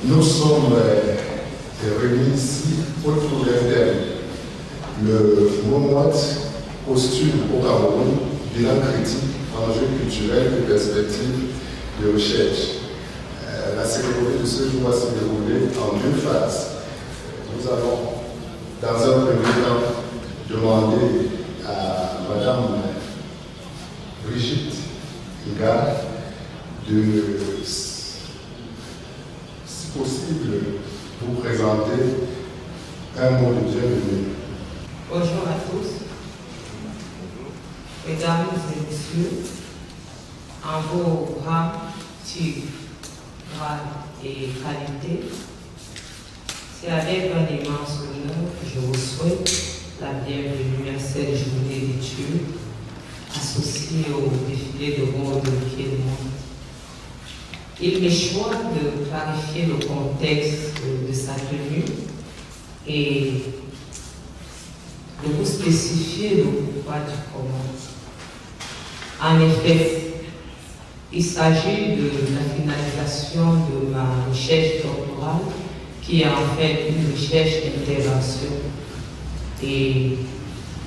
Nous sommes réunis ici autour d'un thème, le Momoat, posthume au Cameroun, bilan critique, enjeux culturels et perspectives de recherche. La cérémonie de ce jour va se dérouler en deux phases. Nous allons, dans un premier temps, demander à Madame Brigitte Iga de, si possible, vous présenter un mot de bienvenue. Bonjour à tous, mesdames et messieurs, en vos rangs, titres, grades et qualités, c'est avec un immense honneur que je vous souhaite la bienvenue à cette journée d'études associée au défilé de mode qui est le monde. Il m'est choix de clarifier le contexte de sa tenue et de vous spécifier le pourquoi du comment. En effet, il s'agit de la finalisation de ma recherche doctorale qui est en fait une recherche d'intégration. Et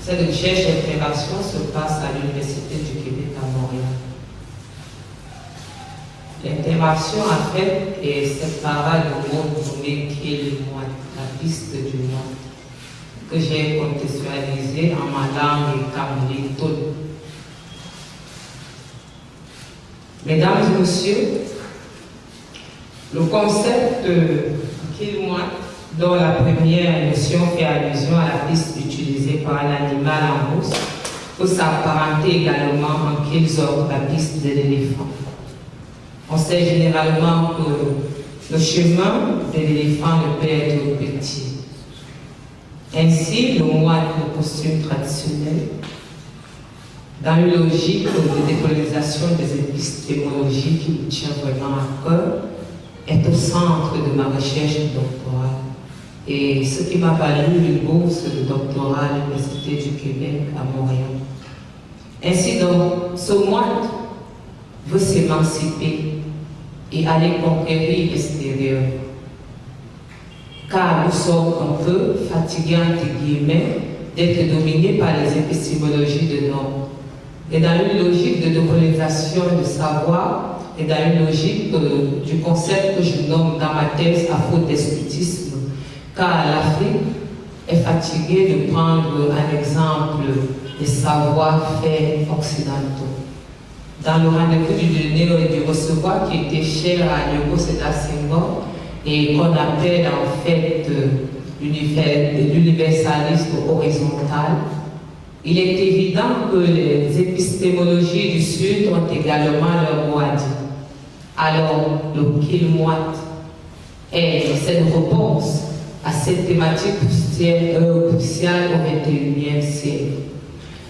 cette recherche d'intégration se passe à l'Université du Québec à Montréal. L'intégration, en fait, est cette parade de mot nommé qui est le moine, la piste du moine, que j'ai contextualisé en ma langue camerounaise. Mesdames et messieurs, le concept qu'il moine, dont la première notion fait allusion à la piste utilisée par un animal en brousse, peut s'apparenter également en qu'ils ont la piste de l'éléphant. On sait généralement que le chemin de l'éléphant ne peut être petit. Ainsi, le moine de costume traditionnel, dans une logique de décolonisation des épistémologies qui me tient vraiment à cœur, est au centre de ma recherche doctorale. Et ce qui m'a valu une bourse de doctorat à l'Université du Québec à Montréal. Ainsi donc, ce moine veut s'émanciper et aller conquérir l'extérieur. Car nous sommes un peu fatigués, entre guillemets, d'être dominés par les épistémologies de normes. Et dans une logique de décolonisation de savoir, et dans une logique du concept que je nomme dans ma thèse afro-despotisme, car l'Afrique est fatiguée de prendre un exemple des savoir-faire occidentaux. Dans le rendez-vous du donner et du recevoir qui était cher à Léopold Sédar Senghor et qu'on appelle en fait l'universalisme horizontal, il est évident que les épistémologies du Sud ont également leur mot à dire. Alors, le Kilmoat est cette réponse à cette thématique cruciale au XXIe siècle.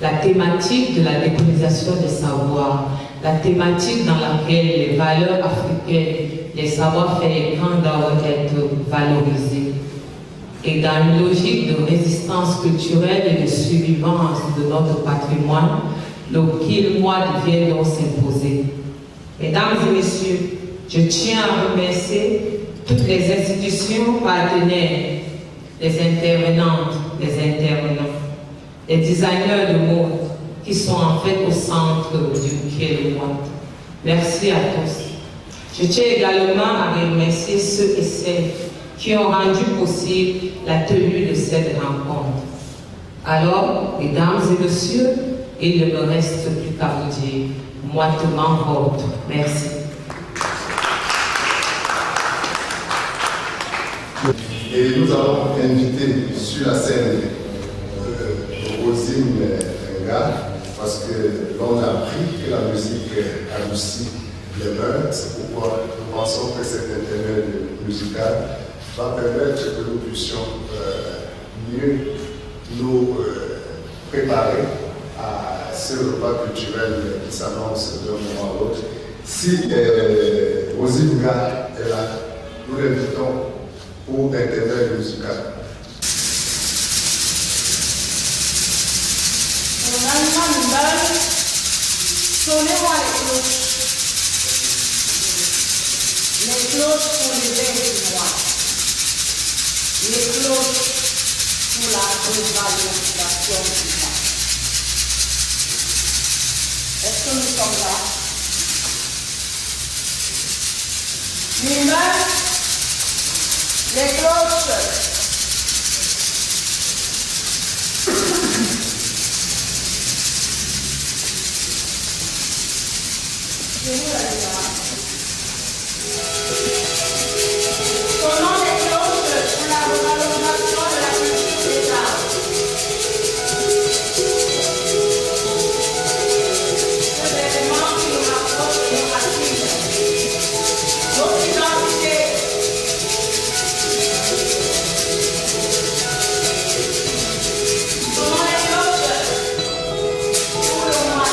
La thématique de la décolonisation des savoirs, la thématique dans laquelle les valeurs africaines, les savoir-faire doivent être valorisés. Et dans une logique de résistance culturelle et de survivance de notre patrimoine, le Kilmoat vient donc s'imposer. Mesdames et messieurs, je tiens à remercier toutes les institutions partenaires, les intervenantes, les intervenants, les designers de mode qui sont en fait au centre du Kilmoat. Merci à tous. Je tiens également à remercier ceux et celles qui ont rendu possible la tenue de cette rencontre. Alors, mesdames et messieurs, il ne me reste plus qu'à vous dire moitement vôtre. Merci. Et nous allons inviter sur la scène Rosine Nga, parce que l'on a appris que la musique adoucit les mœurs. C'est pourquoi nous pensons que cet intermède musical va permettre que nous puissions mieux nous préparer à ce repas culturel qui s'annonce d'un moment à l'autre. Si Rosine Nga est là, nous l'invitons pour intermède musical. Sonnez-moi les cloches. cloches pour les mois. Les cloches pour la revalorisation du mois. Est-ce que nous sommes là? L'humain, les cloches. Je vous la dis. Sonnons les cloches pour la revalorisation de la culture des arts. Ces éléments qui nous rapprochent de nos racines, notre identité. Sonnons les cloches pour le mois.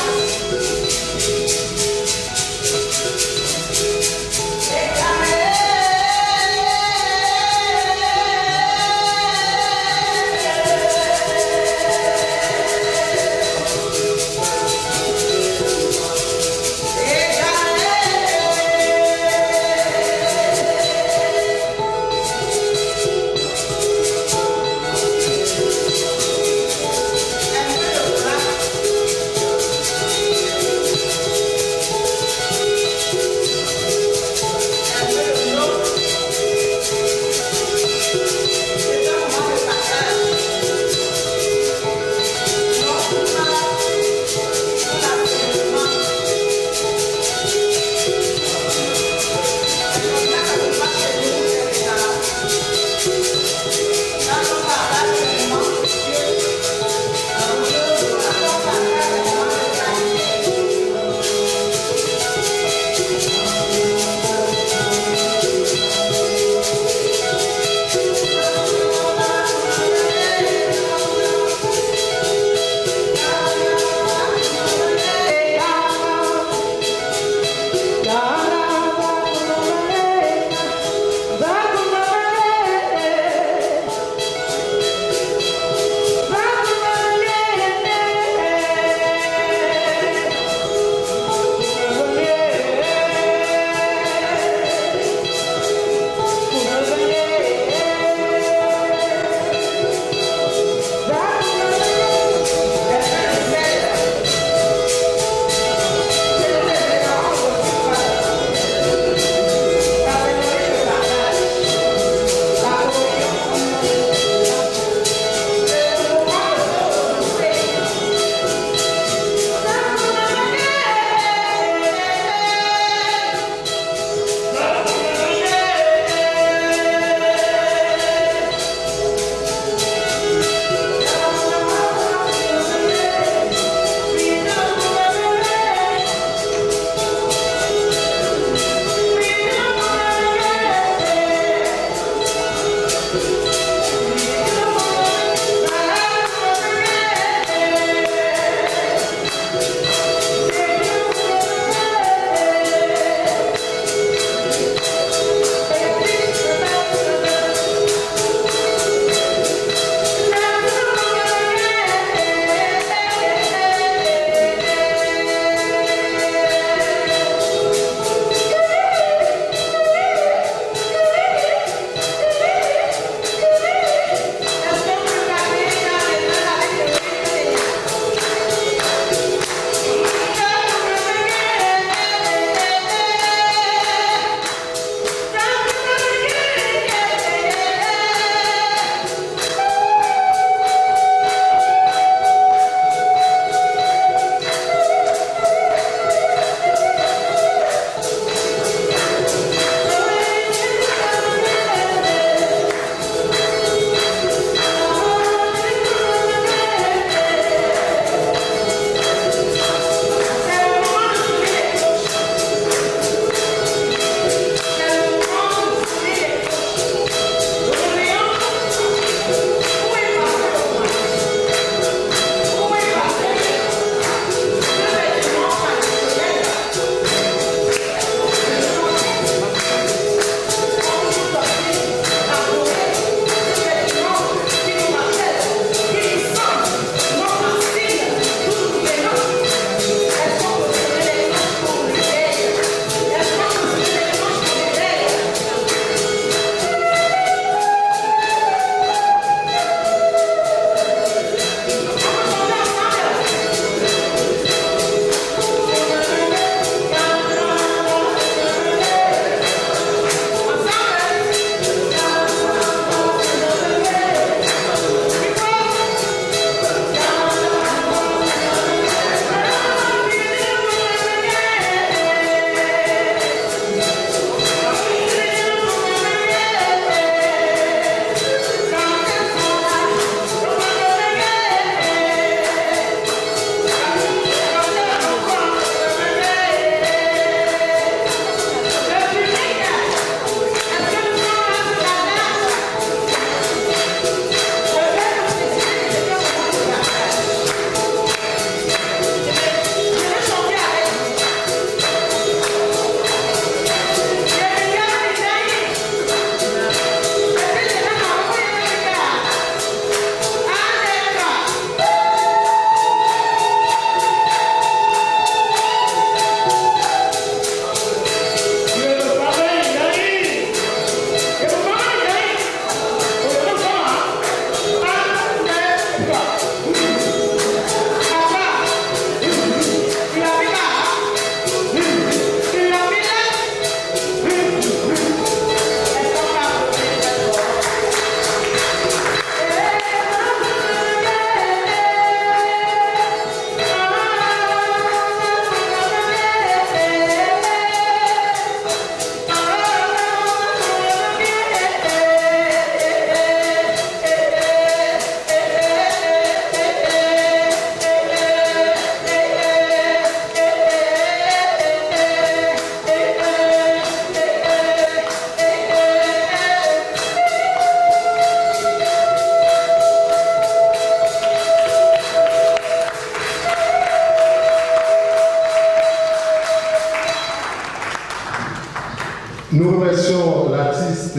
Nous remercions l'artiste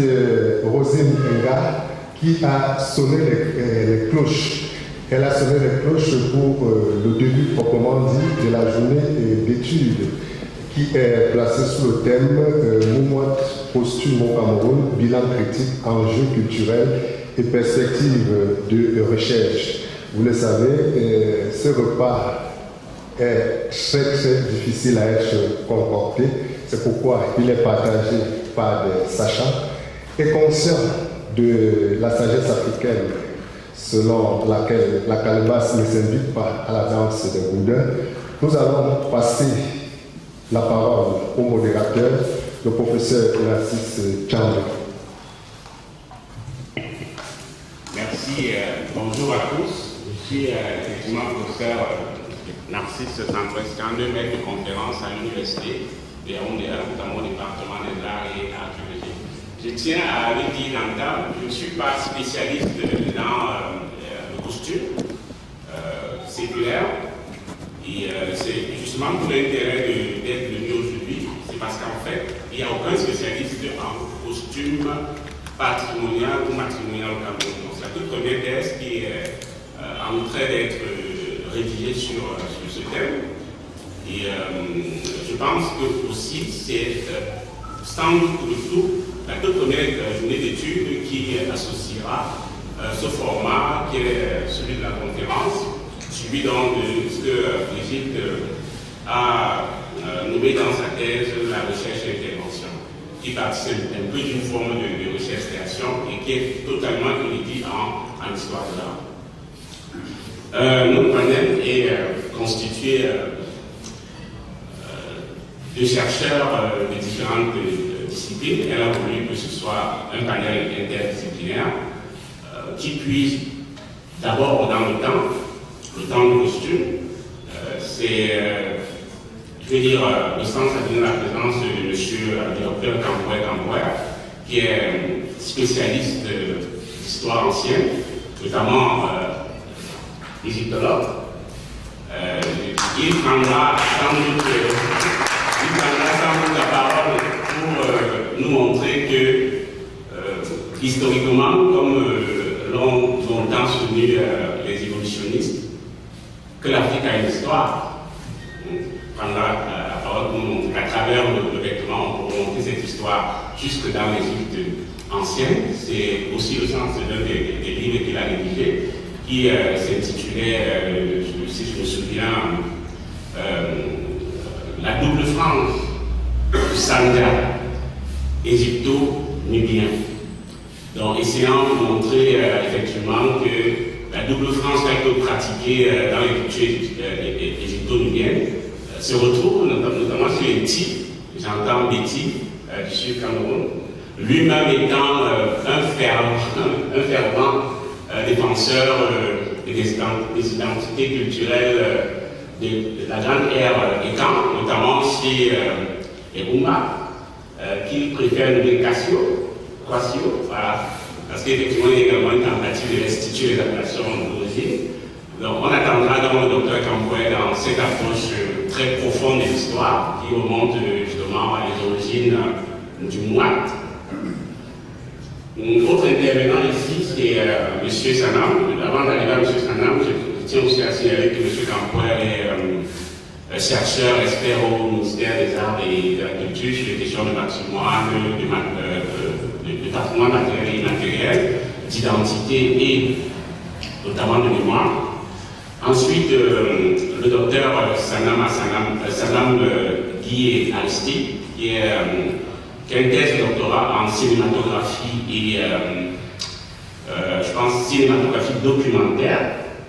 Rosine Nga qui a sonné les cloches. Elle a sonné les cloches pour le début proprement dit de la journée d'études qui est placée sous le thème Moumouat posthume au Cameroun, bilan critique, enjeux culturels et perspectives de recherche. Vous le savez, ce repas est très difficile à être concocté. C'est pourquoi il est partagé par des sachants et conscient de la sagesse africaine selon laquelle la calebasse ne s'invite pas à la danse des boudins. Nous allons passer la parole au modérateur, le professeur Narcisse Tchambé. Merci, bonjour à tous. Je suis effectivement professeur Narcisse Tchambé, un maître de conférence à l'université de Yaoundé, notamment au département des arts et archéologie. Je tiens à le dire d'entame, je ne suis pas spécialiste dans le costume séculaire. Et c'est justement pour l'intérêt d'être venu aujourd'hui, c'est parce qu'en fait, il n'y a aucun spécialiste en costume patrimonial ou matrimonial au Cameroun. Donc, c'est la toute première thèse qui est en train d'être rédigée sur ce thème. Et je pense que aussi c'est sans doute pour le tout la toute première journée d'études qui associera ce format qui est celui de la conférence, suivi donc de ce que Brigitte a nommé dans sa thèse la recherche et l'intervention, qui participe un peu d'une forme de recherche-création et qui est totalement inédit en histoire de l'art. Notre panel est constitué de chercheurs de différentes disciplines. Elle a voulu que ce soit un panel interdisciplinaire qui puise d'abord dans le temps du costume. C'est, je veux dire, le sens à donner la présence de M. le docteur Campoy, qui est spécialiste d'histoire ancienne, notamment égyptologue. Il prendra sans doute la parole pour nous montrer que, historiquement, comme l'ont longtemps soutenu les évolutionnistes, que l'Afrique a une histoire. On prendra la parole pour nous montrer qu'à travers le vêtement, on peut montrer cette histoire jusque dans l'Égypte ancienne. C'est aussi le sens d'un des livres qu'il a rédigé, qui s'intitulait, si je me souviens, La double frange du Sanja égypto-nubien. Donc, essayant de montrer effectivement que la double frange telle que pratiquée dans les cultures égypto-nubiennes se retrouve notamment sur les Ti, j'entends Betty du Sud Cameroun, lui-même étant un fervent défenseur des identités culturelles de la grande ère Ekan, notamment chez les Rouma, qui préfèrent nommer Quasio, voilà, parce qu'effectivement il y a également une tentative de restituer les appellations d'origine. Donc on attendra donc le docteur Campoy dans cette approche très profonde de l'histoire qui remonte justement à les origines du Mouat. Autre intervenant ici, c'est M. Sanam. Avant d'arriver à M. Sanam, je tiens aussi à signaler que M. Campoy est chercheur, expert au ministère des Arts et de la Culture sur les questions de patrimoine, de patrimoine matériel et immatériel, d'identité et notamment de mémoire. Ensuite, le docteur Sanam Guy Aristide, qui a une thèse de doctorat en cinématographie et, je pense, cinématographie documentaire,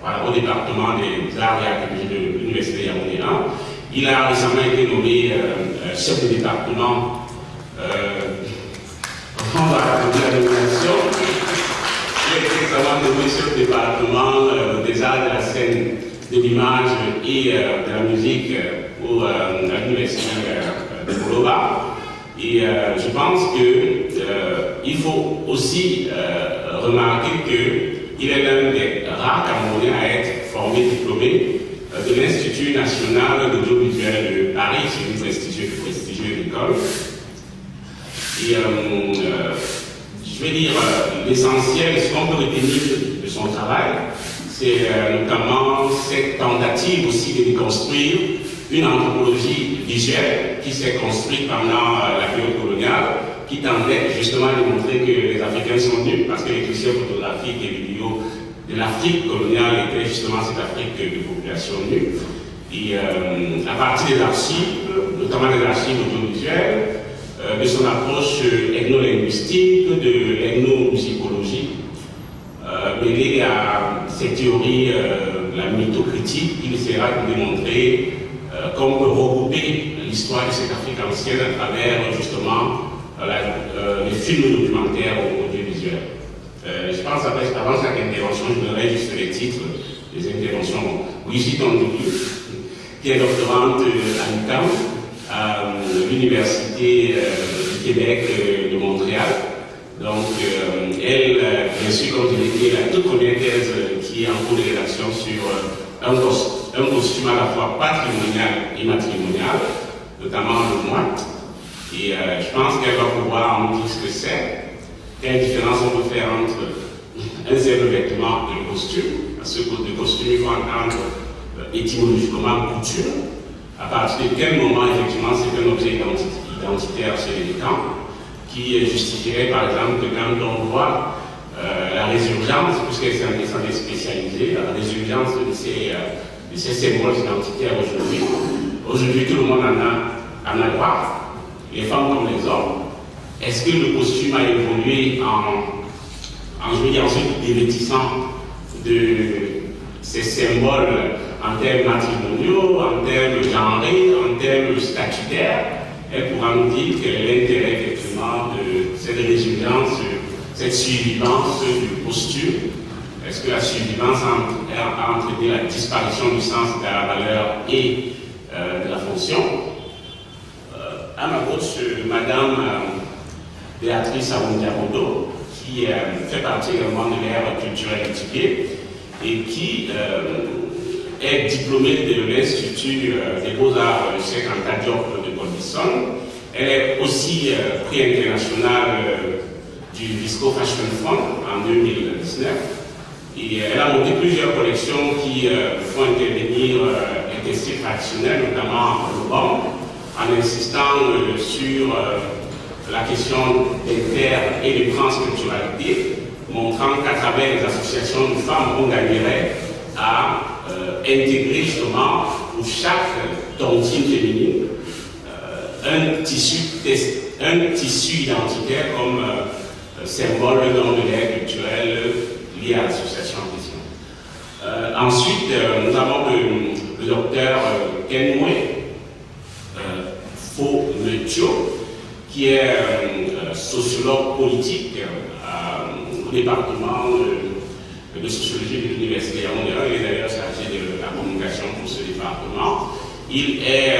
voilà, au département des arts et archéologie de l'Université Yaoundé 1. Il a récemment été nommé chef de département, on va raconter la nomination. Il a été récemment nommé chef de département des arts de la scène, de l'image et de la musique à l'Université de Koloba. Et je pense qu'il faut aussi remarquer qu'il est l'un des rares Camerounais à être formé, diplômé de l'Institut national de l'audiovisuel de Paris, c'est une prestigieuse école. Et je vais dire, l'essentiel, ce qu'on peut retenir de son travail, c'est notamment cette tentative aussi de déconstruire une anthropologie visuelle qui s'est construite pendant la période coloniale, qui tentait justement de montrer que les Africains sont nuls, parce que les clichés photographiques et vidéos de l'Afrique coloniale étaient justement cette Afrique de population nue. Et à partir des archives, notamment des archives audiovisuelles, de son approche ethno-linguistique, de l'ethnomusicologie, mêlée à cette théorie de la mythocritique, il essaiera de démontrer qu'on peut regrouper l'histoire de cette Afrique ancienne à travers justement les films documentaires audiovisuels. Je pense avant chaque intervention, je donnerai juste les titres des interventions. Brigitte Ondouli, qui est doctorante à l'UQAM, à l'Université du Québec de Montréal. Donc, elle, bien sûr, comme je l'ai dit, la toute première thèse qui est en cours de rédaction sur un costume à la fois patrimonial et matrimonial, notamment le moite. Et je pense qu'elle va pouvoir nous dire ce que c'est, quelle différence on peut faire entre un simple vêtement et le costume. Parce que le costume, il faut entendre étymologiquement couture. À partir de quel moment, effectivement, c'est un objet identitaire chez les camps, qui justifierait, par exemple, que quand on voit la résurgence, puisqu'elle s'en est spécialisée, la résurgence de ces symboles identitaires aujourd'hui. Aujourd'hui, tout le monde en a droit, les femmes comme les hommes. Est-ce que le costume a évolué je veux dire, ensuite dévêtissant de ces symboles en termes matrimoniaux, en termes genrés, en termes statutaires? Elle pourra nous dire quel est l'intérêt effectivement de cette résilience, cette survivance du costume. Est-ce que la survivance a entraîné la disparition du sens de la valeur et de la fonction? À ma gauche, Madame Béatrice Awundiabodo, qui fait partie également de l'ère culturelle étudiée et qui est diplômée de l'Institut des Beaux-Arts Cheikh Anta Diop de Paul-Bisson. Elle est aussi prix international du Visco Fashion Fund en 2019. Et elle a monté plusieurs collections qui font intervenir les textiles traditionnels, notamment le bambou, en insistant sur la question des terres et des transculturalités, montrant qu'à travers les associations de femmes, on gagnerait à intégrer justement pour chaque tontine féminine un tissu identitaire comme symbole de l'ère culturelle lié à l'association en question. Ensuite, nous avons le docteur Kenmwe Fo-Metio, qui est sociologue politique au département de sociologie de l'Université Yaoundé. Il est d'ailleurs chargé de la communication pour ce département. Il est,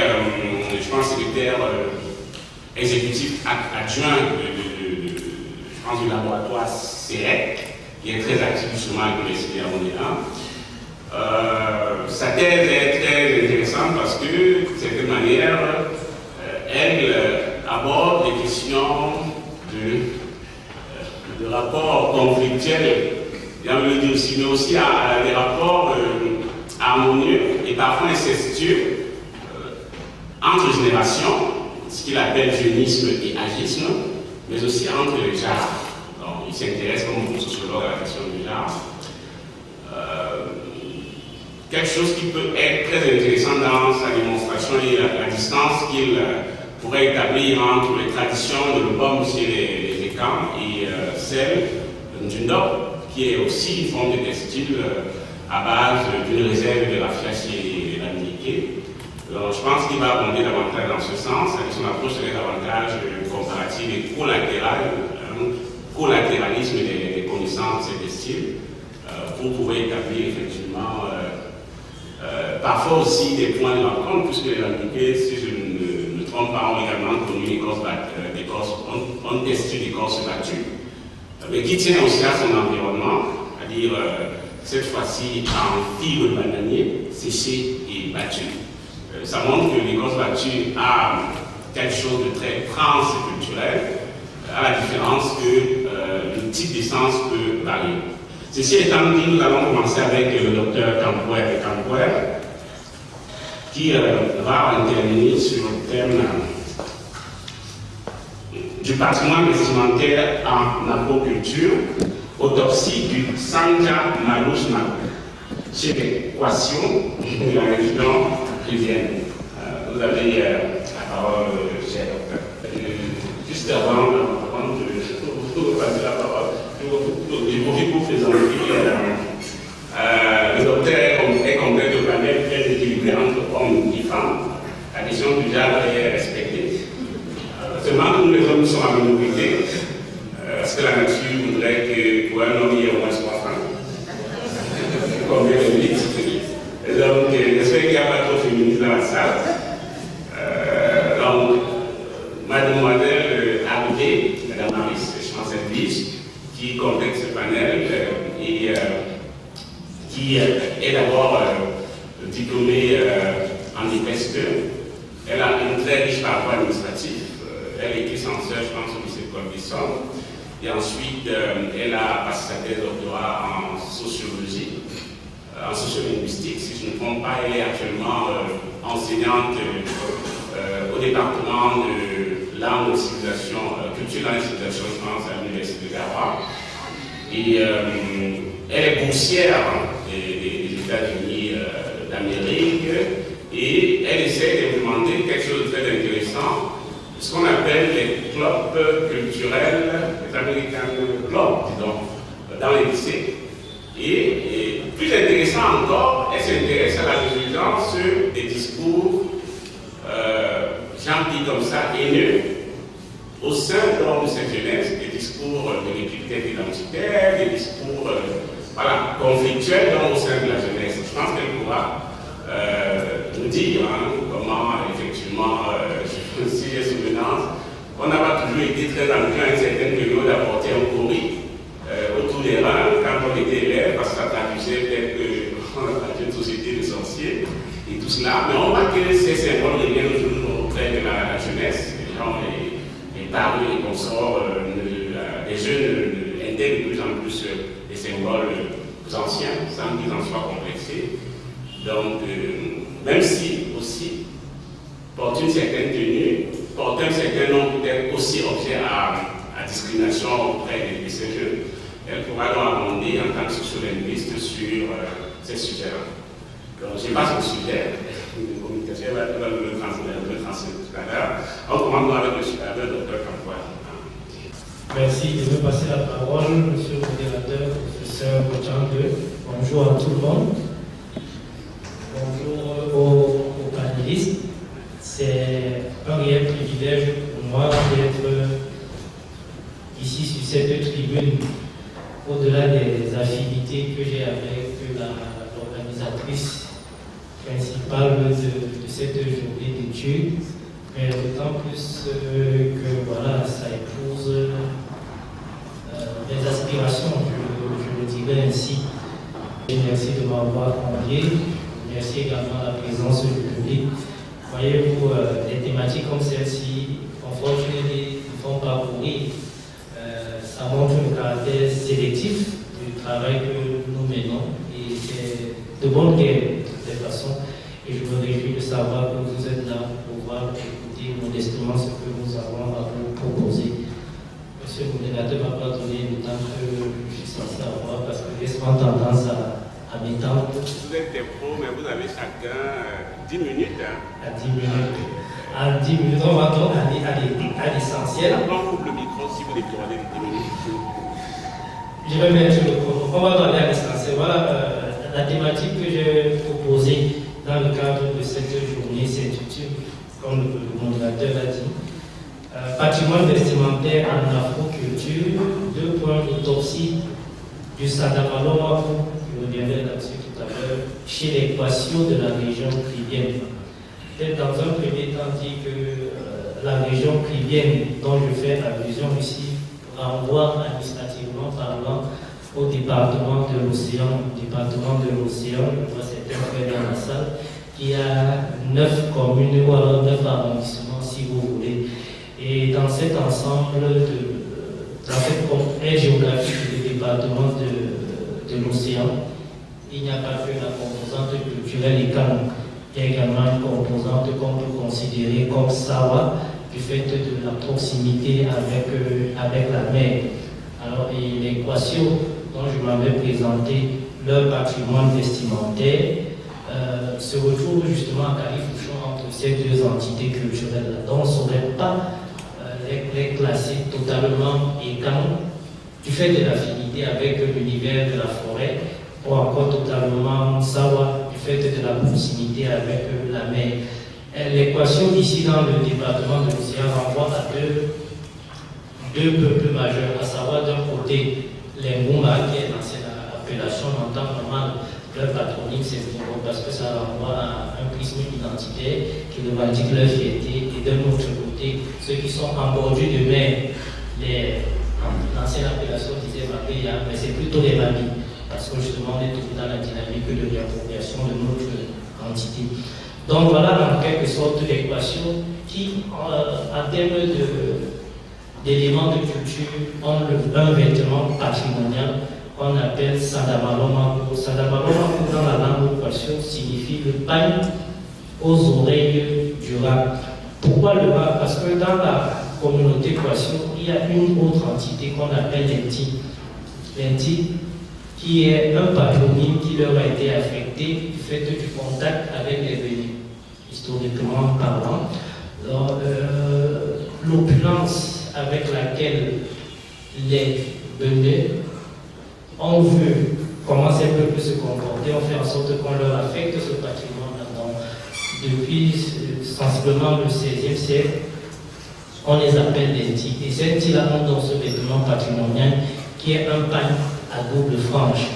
je pense, secrétaire exécutif adjoint du laboratoire CEREC, qui est très actif justement à l'Université Yaoundé. Sa thèse est très intéressante parce que, de certaine manière, elle aborde des questions de rapports conflictuels, j'ai envie de dire aussi, mais aussi à des rapports harmonieux et parfois incestueux entre générations, ce qu'il appelle jeunisme et agisme, mais aussi entre les genres. Donc, il s'intéresse comme beaucoup de sociologues à la question du genre. Quelque chose qui peut être très intéressant dans sa démonstration et la distance qu'il pourrait établir entre les traditions de l'Obom chez les Ekans et celle du Nord, qui est aussi une forme de textile à base d'une réserve de raffia chez l'Amérique. Alors, je pense qu'il va abonder davantage dans ce sens, avec son approche serait davantage comparative et collatéralisme des connaissances de ces textiles, pour pouvoir établir effectivement parfois aussi des points de rencontre, puisque les Américains, si je ne me trompe pas, ont également connu un textile d'écorce battue, mais qui tient aussi à son environnement, c'est-à-dire cette fois-ci en fibre de bananier, séchée et battue. Ça montre que l'écorce battue a quelque chose de très transculturel, à la différence que le type d'essence peut varier. Ceci étant dit, nous allons commencer avec le docteur Campouer, qui va intervenir sur le thème du patrimoine vestimentaire en aquaculture, autopsie du Sanja Malouche chez l'équation de la région Rivienne. Vous avez la parole, cher docteur. Juste avant de passer la parole, je profite pour présenter le docteur est complet de panel très équilibré entre hommes et femmes. La question du genre est respectée. Seulement, nous les hommes sommes en minorité, parce que la nature voudrait que pour un homme, il y ait au moins 3 femmes. Combien de mythes. Donc, j'espère qu'il n'y a pas trop de féministes dans la salle. Donc, mademoiselle Abdé, madame Maris Chancel-Liche, qui complète ce panel et qui est d'abord diplômée en IPSE. Elle a une très riche parcours administratif. Elle était censeur, je pense, au lycée de Colbison. Et ensuite, elle a passé sa thèse de doctorat en sociologie, en sociolinguistique. Si je ne me trompe pas, elle est actuellement enseignante au département de langue et civilisation, culture, langue et civilisation, je pense, à l'université de Garoua. Et elle est boursière des États-Unis d'Amérique et elle essaie d'implémenter quelque chose de très intéressant, ce qu'on appelle les clubs culturels, les American Clubs, disons, dans les lycées. Et plus intéressant encore, elle s'intéresse à la résilience des discours, j'en dis comme ça, haineux, au sein de cette jeunesse, des discours de l'épithète identitaire, des discours conflictuels au sein de la jeunesse. Je pense qu'elle pourra nous dire comment, effectivement, si j'ai souvenance, on n'a pas toujours été très enclin à une certaine période d'apporter un courrier autour des rangs quand on était élève, parce que ça traduisait peut-être qu'on a une société de sorciers et tout cela. Mais on voit que ces symboles reviennent toujours auprès de la jeunesse. Les gens, les parents, les consorts, les jeunes intègrent de plus en plus des symboles anciens, sans qu'ils en soient complexés. Donc, même si aussi porter une certaine tenue, porter un certain nombre peut-être aussi objet à discrimination auprès de ces jeunes, elle pourra donc abonder en tant que sociolinguiste sur ces sujets-là. Donc, je n'ai pas son sujet, de communication, elle va le transmettre tout à l'heure. On commence avec le docteur Campouer. Merci de me passer la parole, monsieur le modérateur, professeur Bochandé. Bonjour à tout le monde. Bonjour aux panélistes. C'est un réel privilège pour moi d'être ici sur cette tribune, au-delà des affinités que j'ai avec l'organisatrice principale de cette journée d'études, mais d'autant plus que voilà, ça épouse mes aspirations, je le dirais ainsi. Merci de m'avoir convié. Merci également la présence du public. Voyez-vous, des thématiques comme celle-ci, unfortunately, ne font pas courir. Ça montre le caractère sélectif du travail que nous menons et c'est de bonne guerre de toute façon. Et je me réjouis de savoir que vous êtes là pour pouvoir écouter modestement ce que nous avons à vous proposer. Monsieur le modérateur ne m'a pas donné le temps que je suis censé avoir parce que j'ai souvent tendance à m'étendre. Vous êtes des pros, mais vous avez chacun 10 minutes. À 10 minutes. À 10 minutes, on va donc aller à l'essentiel. On coupe le micro si vous déplorez les 10 minutes. Je vais mettre le chrono. On va donc aller à l'essentiel. Voilà la thématique que j'ai proposée dans le cadre de cette journée s'intitule, comme le modérateur l'a dit, patrimoine vestimentaire en afroculture, autopsie du Sadamaloa, je reviendrai là-dessus tout à l'heure, chez les Kwasio de la région cribienne. Peut-être dans un premier temps dit que la région cribienne dont je fais allusion ici renvoie administrativement parlant au département de l'océan. Département de l'océan, je vois certains frères dans la salle, qui a 9 communes ou alors 9 arrondissements si vous voulez. Et dans cet ensemble En fait, comme aire géographique du département de l'océan, il n'y a pas que la composante culturelle et canon. Il y a également une composante qu'on peut considérer comme Sawa, du fait de la proximité avec la mer. Alors, et l'équation dont je m'avais présenté, leur patrimoine vestimentaire, se retrouve justement à Califourchon entre ces deux entités culturelles. Donc, on ne saurait pas les classer totalement également du fait de l'affinité avec l'univers de la forêt, ou encore totalement Sawa du fait de la proximité avec la mer. L'équation ici dans le département de l'océan renvoie à deux peuples majeurs, à savoir d'un côté les Ngumba, qui est l'ancienne appellation, on entend vraiment leur patronyme, c'est parce que ça renvoie à un prisme identitaire qui revendique leur fierté, et d'un autre côté, ceux qui sont en bordure de mer, l'ancienne appellation disait Mabéya, mais c'est plutôt les Mabis, parce que justement on est toujours dans la dynamique de l'appropriation de notre entité. Donc voilà en quelque sorte l'équation qui, en termes d'éléments de culture, ont un vêtement patrimonial qu'on appelle Sadamalomango. Sadamalomango dans la langue Kwashiorkor signifie le pagne aux oreilles du rat. Pourquoi le rat? Parce que dans la communauté Kwashiorkor, il y a une autre entité qu'on appelle l'Enti. L'Enti, qui est un patronyme qui leur a été affecté du fait du contact avec les Bénis, historiquement parlant. L'opulence avec laquelle les Bénis ont vu comment ces peuples se comportaient, on fait en sorte qu'on leur affecte ce patrimoine. Donc, depuis sensiblement le XVIe siècle, on les appelle des Nti. Et ces Nti-là ont donc ce vêtement patrimonial qui est un pagne à double frange.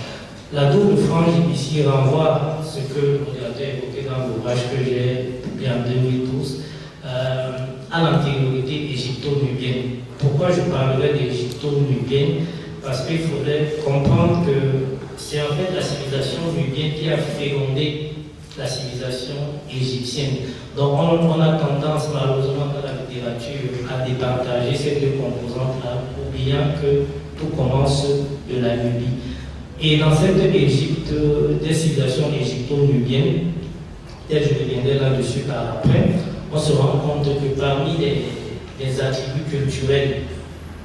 La double frange ici renvoie à ce que le modérateur évoqué dans l'ouvrage que j'ai publié en 2012, à l'antériorité égypto-nubienne. Pourquoi je parlerai d'égypto-nubienne? Parce qu'il faudrait comprendre que c'est en fait la civilisation nubienne qui a fécondé la civilisation égyptienne. Donc on a tendance malheureusement dans la littérature à départager ces deux composantes-là, oubliant que tout commence de la Nubie. Et dans cette Égypte, des civilisations égypto-nubiennes, peut-être je reviendrai là-dessus par après, on se rend compte que parmi les attributs culturels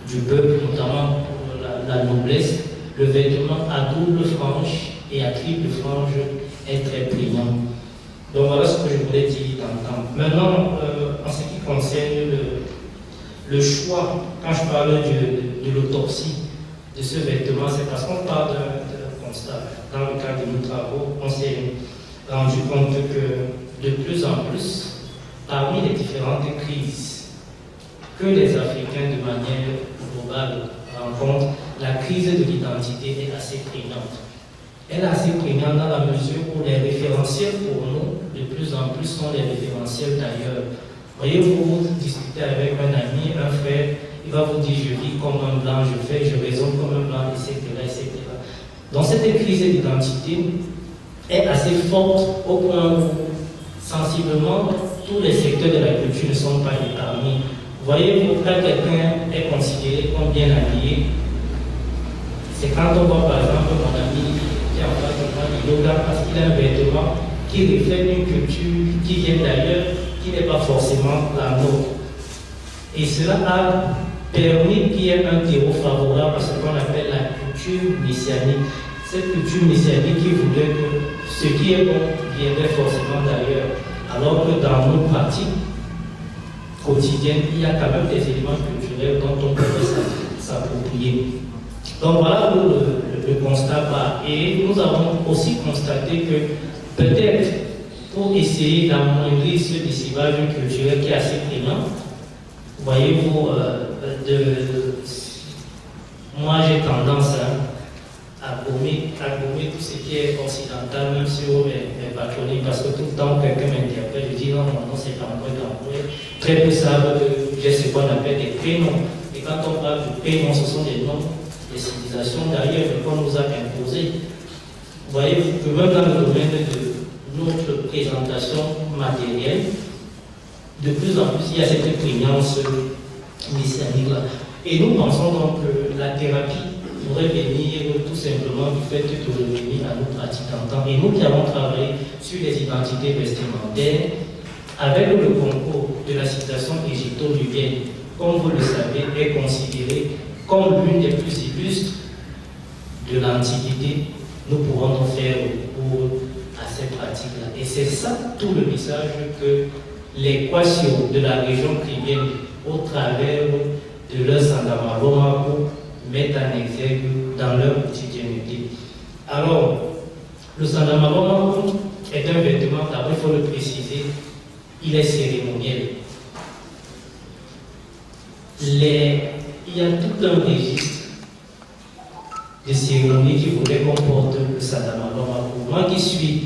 du peuple, notamment pour la noblesse, le vêtement à double frange et à triple frange est très prégnant. Donc voilà ce que je voulais dire tantôt. Maintenant, en ce qui concerne le choix, quand je parle de l'autopsie de ce vêtement, c'est parce qu'on parle d'un constat. Dans le cadre de nos travaux, on s'est rendu compte que de plus en plus, parmi les différentes crises que les Africains de manière globale rencontrent, la crise de l'identité est assez prégnante. Elle est assez prégnante dans la mesure où les référentiels pour nous, de plus en plus, sont les référentiels d'ailleurs. Voyez-vous, vous discutez avec un ami, un frère, il va vous dire je vis comme un blanc, je raisonne comme un blanc, etc., etc. Donc cette crise d'identité est assez forte au point où sensiblement tous les secteurs de la culture ne sont pas épargnés. Voyez-vous, quand quelqu'un est considéré comme bien habillé, c'est quand on voit par exemple mon ami qui est en face de moi, il regarde parce qu'il a un vêtement qui reflète une culture qui vient d'ailleurs, qui n'est pas forcément la nôtre. Et cela a permis qu'il y ait un terreau favorable à ce qu'on appelle la culture messianique. Cette culture messianique qui voulait que ce qui est bon viendrait forcément d'ailleurs. Alors que dans nos pratiques quotidiennes, il y a quand même des éléments culturels dont on peut s'approprier. Donc voilà où le constat va. Et nous avons aussi constaté que peut-être pour essayer d'amoindrir ce dissipage culturel qui est assez prégnant, voyez-vous, moi j'ai tendance à gommer tout ce qui est occidental, même sur mes patronymes, parce que tout le temps quelqu'un m'interpelle, je dis non, mon nom c'est Gamboy. Très peu savent que j'ai ce qu'on appelle des prénoms. Et quand on parle de prénoms, ce sont des noms des civilisations d'ailleurs qu'on nous a imposés. Vous voyez que même dans le domaine de notre présentation matérielle, de plus en plus il y a cette prégnance messianique-là. Et nous pensons donc que la thérapie pourrait venir tout simplement du fait de revenir à nos pratiques d'antan. Et nous qui avons travaillé sur les identités vestimentaires, avec le concours de la citation égypto-nubienne, comme vous le savez, est considérée comme l'une des plus illustres de l'Antiquité, nous pourrons donc faire recours à ces pratiques-là. Et c'est ça tout le message que les Kwasio de la région caribéenne, au travers de leur Sandamaro, mettent en exergue dans leur quotidienneté. Alors, le Sandamaro est un vêtement, d'abord il faut le préciser, il est cérémoniel. Il y a tout un registre de cérémonies qui voulaient qu'on porte le Sandamaro. Moi qui suis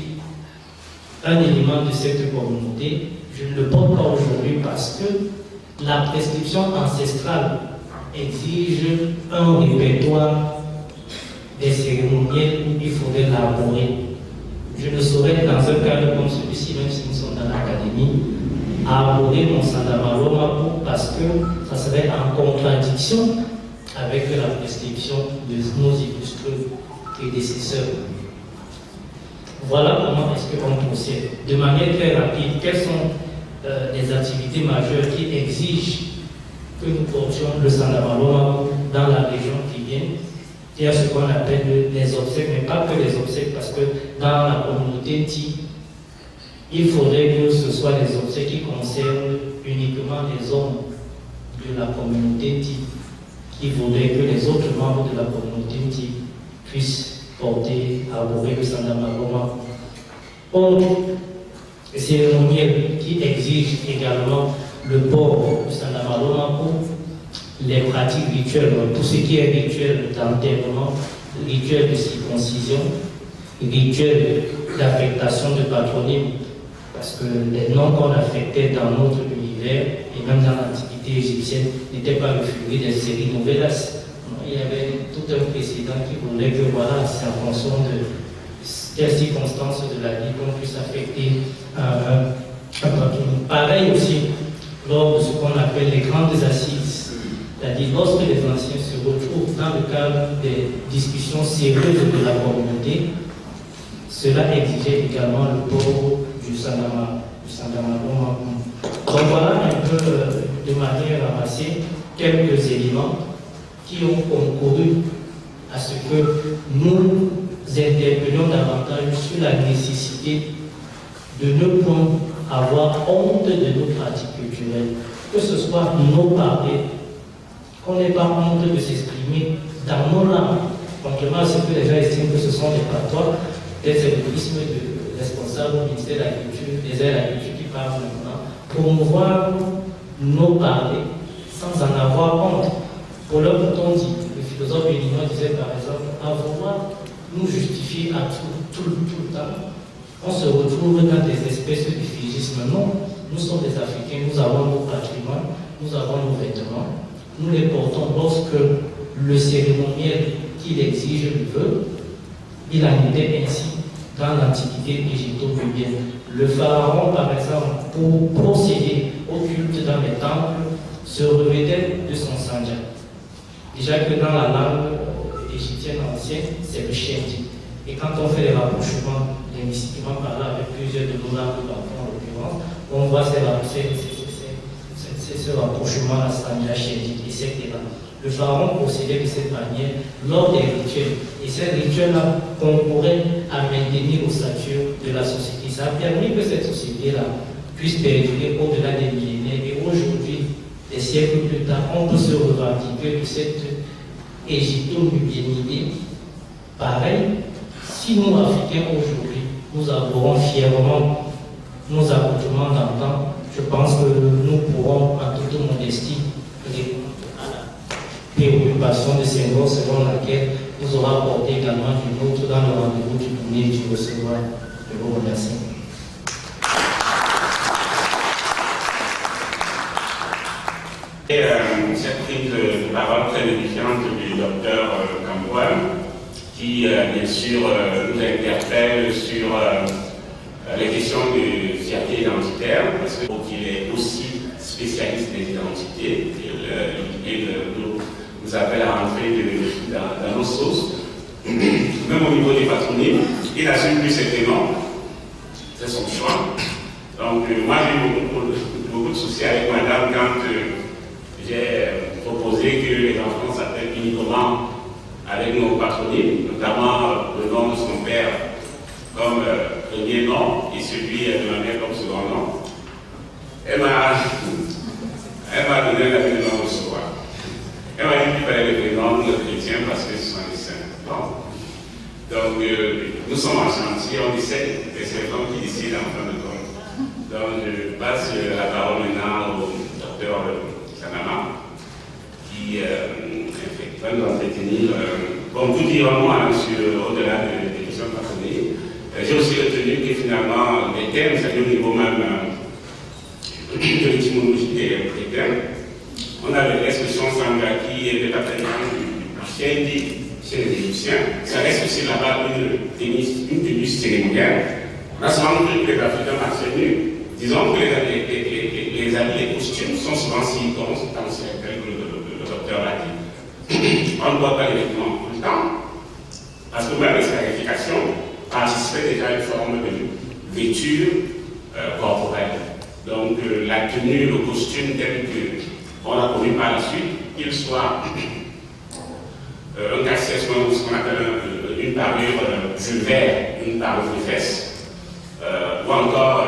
un élément de cette communauté, je ne le porte pas aujourd'hui parce que la prescription ancestrale exige un répertoire des cérémoniels où il faudrait l'élaborer. Je ne saurais, dans un cadre comme celui-ci, même si nous sommes dans l'académie, arborer mon Sandamaro parce que ça serait en contradiction avec la prescription de nos illustres prédécesseurs. Voilà comment est-ce qu'on procède. De manière très rapide, quelles sont les activités majeures qui exigent que nous portions le Sandamaro dans la région qui vient? Il y a ce qu'on appelle les obsèques, mais pas que les obsèques, parce que dans la communauté Ti, il faudrait que ce soit des obsèques qui concernent uniquement les hommes de la communauté Ti, qui voudraient que les autres membres de la communauté Ti puissent porter, arborer le Sandamaro. Autre cérémoniel qui exige également le port du Sandamaro, les pratiques rituelles, tout ce qui est rituel d'enterrement, rituel de circoncision, rituel d'affectation de patronyme, parce que les noms qu'on affectait dans notre univers et même dans l'Antiquité égyptienne n'étaient pas le fruit des séries novellas. Il y avait tout un précédent qui voulait que voilà, c'est en fonction de quelles circonstances de la vie qu'on puisse affecter un patronyme. Pareil aussi lors de ce qu'on appelle les grandes assises, c'est-à-dire lorsque les anciens se retrouvent dans le cadre des discussions sérieuses de la communauté, cela exigeait également le port du Sandamaro. Donc voilà un peu de manière ramassée quelques éléments qui ont concouru à ce que nous interpellions davantage sur la nécessité de ne point avoir honte de nos pratiques culturelles, que ce soit nos parler, qu'on n'ait pas honte de s'exprimer dans nos langues, contrairement à ce que les gens estiment que ce sont des patois, peut-être c'est le prisme de responsable au ministère de l'Agriculture, des aides à l'agriculture qui parlent maintenant, promouvoir nos parler sans en avoir honte. Pour leur bouton dit, le philosophe béninois disait par exemple, à vouloir nous justifier à tout le temps, on se retrouve dans des espèces de figisme. Non, nous sommes des Africains, nous avons nos patrimoines, nous avons nos vêtements, nous les portons lorsque le cérémoniel qu'il exige le veut. Il en était ainsi dans l'Antiquité égypto-nubienne. Le pharaon, par exemple, pour procéder au culte dans les temples, se revêtait de son sandja. Déjà que dans la langue égyptienne ancienne, c'est le shenji. Et quand on fait les rapprochements linguistiquement par là avec plusieurs de nos langues en l'occurrence, on voit ce rapprochement à sandja, shenji, etc. Le pharaon procédait de cette manière lors des rituels. Et ces rituels-là concouraient à maintenir l'ossature de la société. Ça a permis que cette société-là puisse perdurer au-delà des millénaires. Et aujourd'hui, des siècles plus tard, on peut se revendiquer de cette égypto-nubiennité. Pareil, si nous, Africains, aujourd'hui, nous arborons fièrement nos accoutrements d'antan, je pense que nous pourrons, en toute modestie, répondre à la préoccupation de Senghor selon laquelle nous aurons apporté également du nôtre dans le rendez-vous du premier du recevoir. Je vous remercie. Cette prise de parole très différente du docteur Kamboua, qui bien sûr nous interpelle sur les questions de fierté identitaire, parce qu'il est aussi spécialiste des identités. Il nous appelle à rentrer dans nos sources. Même au niveau des patronymes, il assume plus ses prénoms. C'est son choix. Donc, moi, j'ai eu beaucoup de soucis avec madame quand j'ai proposé que les enfants s'appellent uniquement avec nos patronymes, notamment le nom de son père comme premier nom et celui de ma mère comme second nom. Elle m'a donné la prénom de soi. Elle m'a dit qu'il fallait le prénom chrétien parce que ce sont des saints. Bon. Donc, nous sommes en chantier, on essaie, et c'est comme qui décide en fin de compte. Donc, je passe la parole maintenant au docteur Sanama, qui va nous entretenir. Bon, tout dire en moi au-delà des questions patronymiques. J'ai aussi retenu que finalement, les termes, c'est au niveau même de l'étymologie des termes. On a l'expression sangha qui est peut-être chez les Égyptiens. Ça reste aussi là-bas une tenue cérémoniale. On a souvent vu que les Africains marchaient nus. Disons que les habits, les costumes sont souvent si comme le docteur l'a dit. On ne doit pas les vêtements tout le temps, parce que même les scarifications participaient déjà à une forme de vêture corporelle. Donc la tenue, le costume tel qu'on a connu par la suite, qu'il soit un casse-tête, ce qu'on appelle une parure Jules Vert, une parure de fesses, ou encore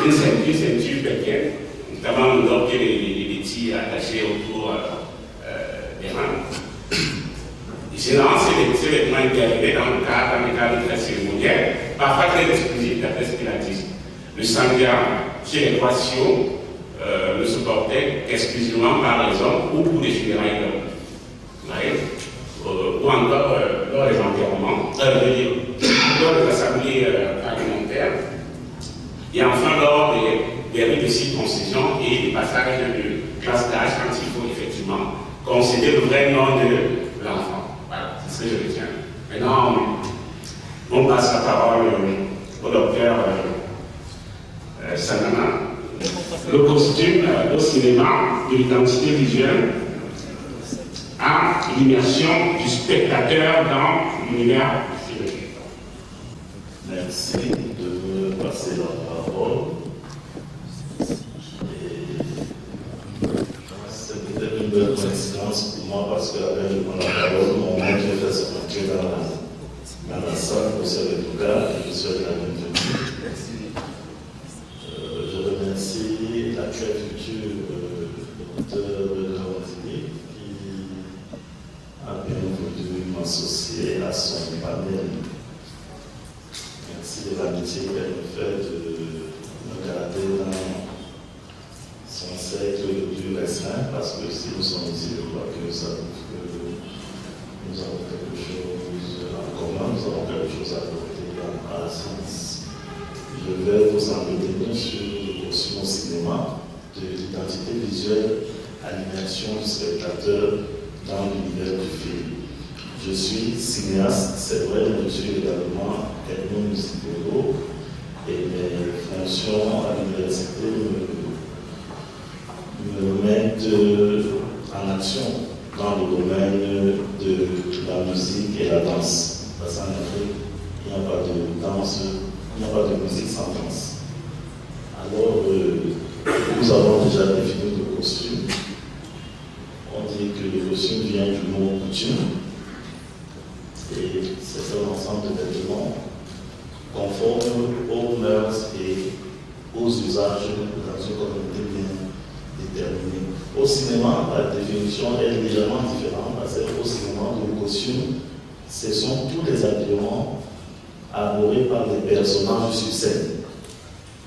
une ceinture pelvienne, notamment le dos et les petits attachés autour des reins. Généralement, ces vêtements interviennent dans le cadre très cérémoniel, parfois très exclusif d'après ce qu'il a dit. Le sangha chez les Croatiaux ne se portait qu'exclusivement par les hommes ou pour les funérailles d'hommes. Ou encore lors des enterrements, lors des assemblées parlementaires, et enfin lors des rites de circoncision et des passages de classe d'âge quand il faut effectivement concéder le vrai nom de l'enfant. Voilà, c'est ce que je retiens. Maintenant, on passe la parole au docteur Sanama. Le costume au cinéma de l'identité visuelle à l'immersion du spectateur dans l'univers cinématique. Merci de me passer la parole. C'est peut-être une belle coïncidence pour moi parce qu'avec le prendre la parole, mon maître fait se rentrer dans la salle pour se retrouver et je souhaite la bienvenue. Je remercie l'actuel futur docteur de Grandini qui a bien voulu m'associer à son panel. Merci de l'amitié qu'elle me fait de me garder dans son cercle le plus restreint parce que si nous sommes ici, je crois que ça prouve que nous avons quelque chose en commun, nous avons quelque chose à apporter à la science. Je vais vous entretenir sur le costume au cinéma de l'identité visuelle à l'immersion du spectateur dans l'univers du film. Je suis cinéaste, c'est vrai, mais je suis également ethnomusicologue et mes fonctions à l'université me mettent en action dans le domaine de la musique et la danse. Parce qu'en Afrique, il n'y a pas de danse, il n'y a pas de musique sans danse. Alors, nous avons déjà défini le costume. On dit que le costume vient du mot coutume. Et c'est un ensemble de vêtements conformes aux mœurs et aux usages dans une communauté bien déterminée. Au cinéma, la définition est légèrement différente parce qu'au cinéma, le costume, ce sont tous les habillements arborés par les personnages sur scène.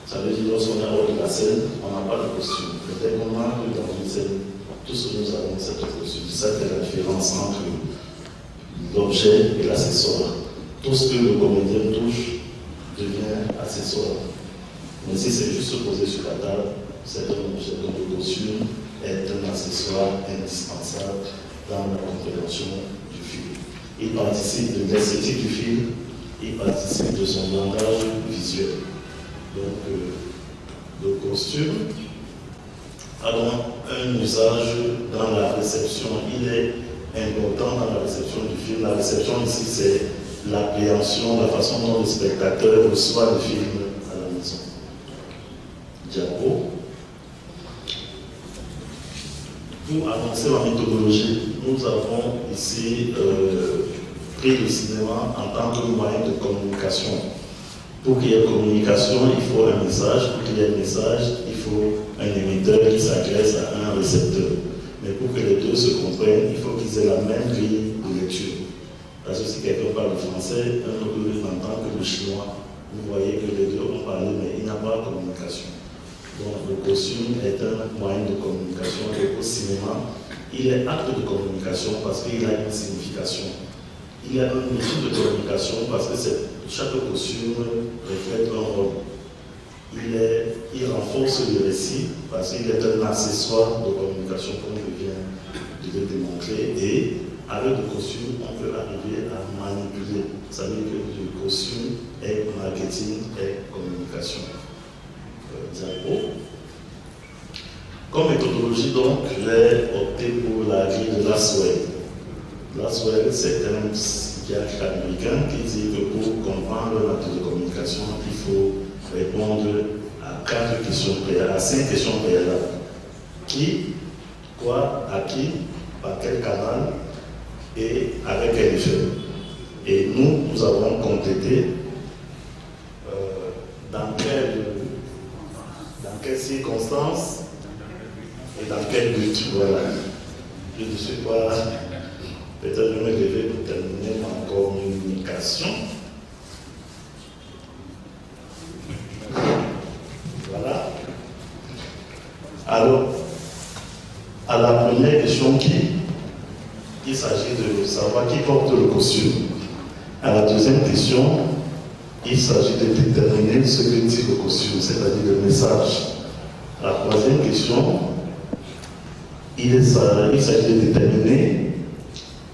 Ça veut dire lorsqu'on est hors de la scène, on n'a pas de costume. Le déroulement que dans une scène, tout ce que nous avons, c'est le costume. C'est ça qui est la différence entre l'objet et l'accessoire. Tout ce que le comédien touche devient accessoire. Mais si c'est juste se poser sur la table, c'est un objet. Donc le costume est un accessoire indispensable dans la compréhension du film. Il participe de l'esthétique du film, il participe de son langage visuel. Donc le costume a donc un usage dans la réception. Il est important dans la réception du film. La réception ici, c'est l'appréhension, la façon dont le spectateur reçoit le film à la maison. Diapo. Pour annoncer la méthodologie, nous avons ici pris le cinéma en tant que moyen de communication. Pour qu'il y ait communication, il faut un message. Pour qu'il y ait un message, il faut un émetteur qui s'adresse à un récepteur. Mais pour que les deux se comprennent, il faut qu'ils aient la même grille de lecture. Parce que si quelqu'un parle le français, un autre n'entend que le chinois. Vous voyez que les deux ont parlé, mais il n'y a pas de communication. Donc le costume est un moyen de communication. Et au cinéma, il est acte de communication parce qu'il a une signification. Il y a un outil de communication parce que chaque costume reflète un rôle. Il renforce le récit parce qu'il est un accessoire de communication comme je viens de le démontrer. Et avec le costume, on peut arriver à manipuler. Ça veut dire que le costume est marketing et communication. Diapo. Comme méthodologie, donc, j'ai opté pour la grille de Laswell. Laswell, c'est un psychiatre américain qui dit que pour comprendre l'acte de communication, il faut répondre à 5 questions préalables. Qui, quoi, à qui, par quel canal et avec quel effet. Et nous avons complété dans quelles circonstances et dans quel but. Voilà. Je ne suis pas. Peut-être je me lever pour terminer ma communication. Voilà. Alors, à la première question il s'agit de savoir qui porte le costume. À la deuxième question, il s'agit de déterminer ce que dit le costume, c'est-à-dire le message. La troisième question, il s'agit de déterminer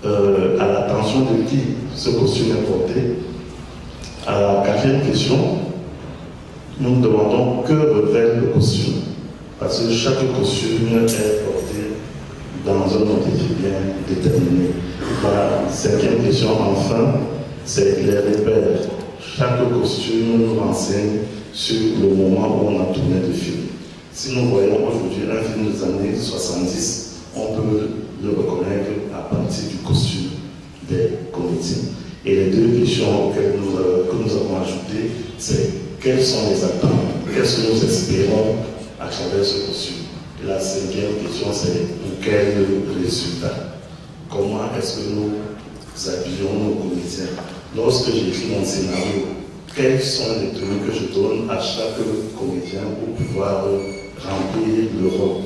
à l'attention de qui ce costume est porté. À la quatrième question, nous nous demandons que révèle le costume. Parce que chaque costume est porté dans un motif bien déterminé. La cinquième question, enfin, c'est les repères. Chaque costume nous renseigne sur le moment où on a tourné le film. Si nous voyons aujourd'hui un film des années 70, on peut le reconnaître à partir du costume des comédiens. Et les deux questions que nous avons ajoutées, c'est quelles sont les attentes, qu'est-ce que nous espérons à travers ce costume. Et la cinquième question, c'est pour quel résultat. Comment est-ce que nous habillons nos comédiens. Lorsque j'écris mon scénario, quelles sont les tenues que je donne à chaque comédien pour pouvoir remplir le rôle.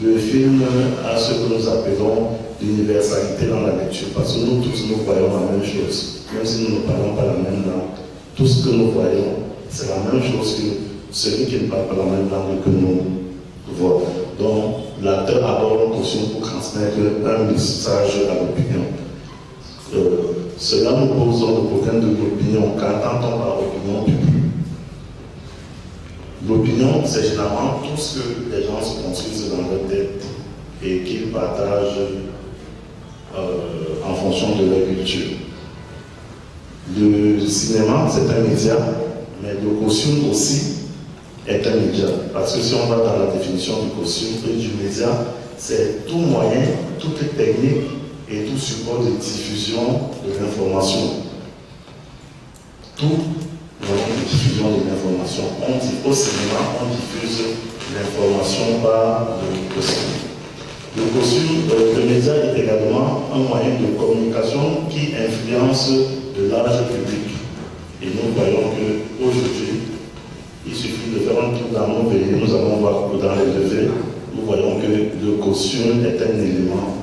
Le film a ce que nous appelons l'universalité dans la lecture, parce que nous tous nous voyons la même chose, même si nous ne parlons pas la même langue. Tout ce que nous voyons, c'est la même chose que celui qui ne parle pas la même langue que nous voit. Donc, l'acteur aborde un costume pour transmettre un message à l'opinion. Cela nous pose donc le problème de l'opinion. Qu'entend-on par opinion publique? L'opinion, c'est généralement tout ce que les gens se construisent dans leur tête et qu'ils partagent en fonction de leur culture. Le cinéma, c'est un média, mais le costume aussi est un média. Parce que si on va dans la définition du costume et du média, c'est tout moyen, toute technique et tout support de diffusion de l'information. Tout moyen de diffusion de l'information. Au cinéma, on diffuse l'information par le costume. Le costume, le média est également un moyen de communication qui influence de large public. Et nous voyons qu'aujourd'hui, il suffit de faire un tour dans nos pays, nous allons voir que dans les levées, nous voyons que le costume est un élément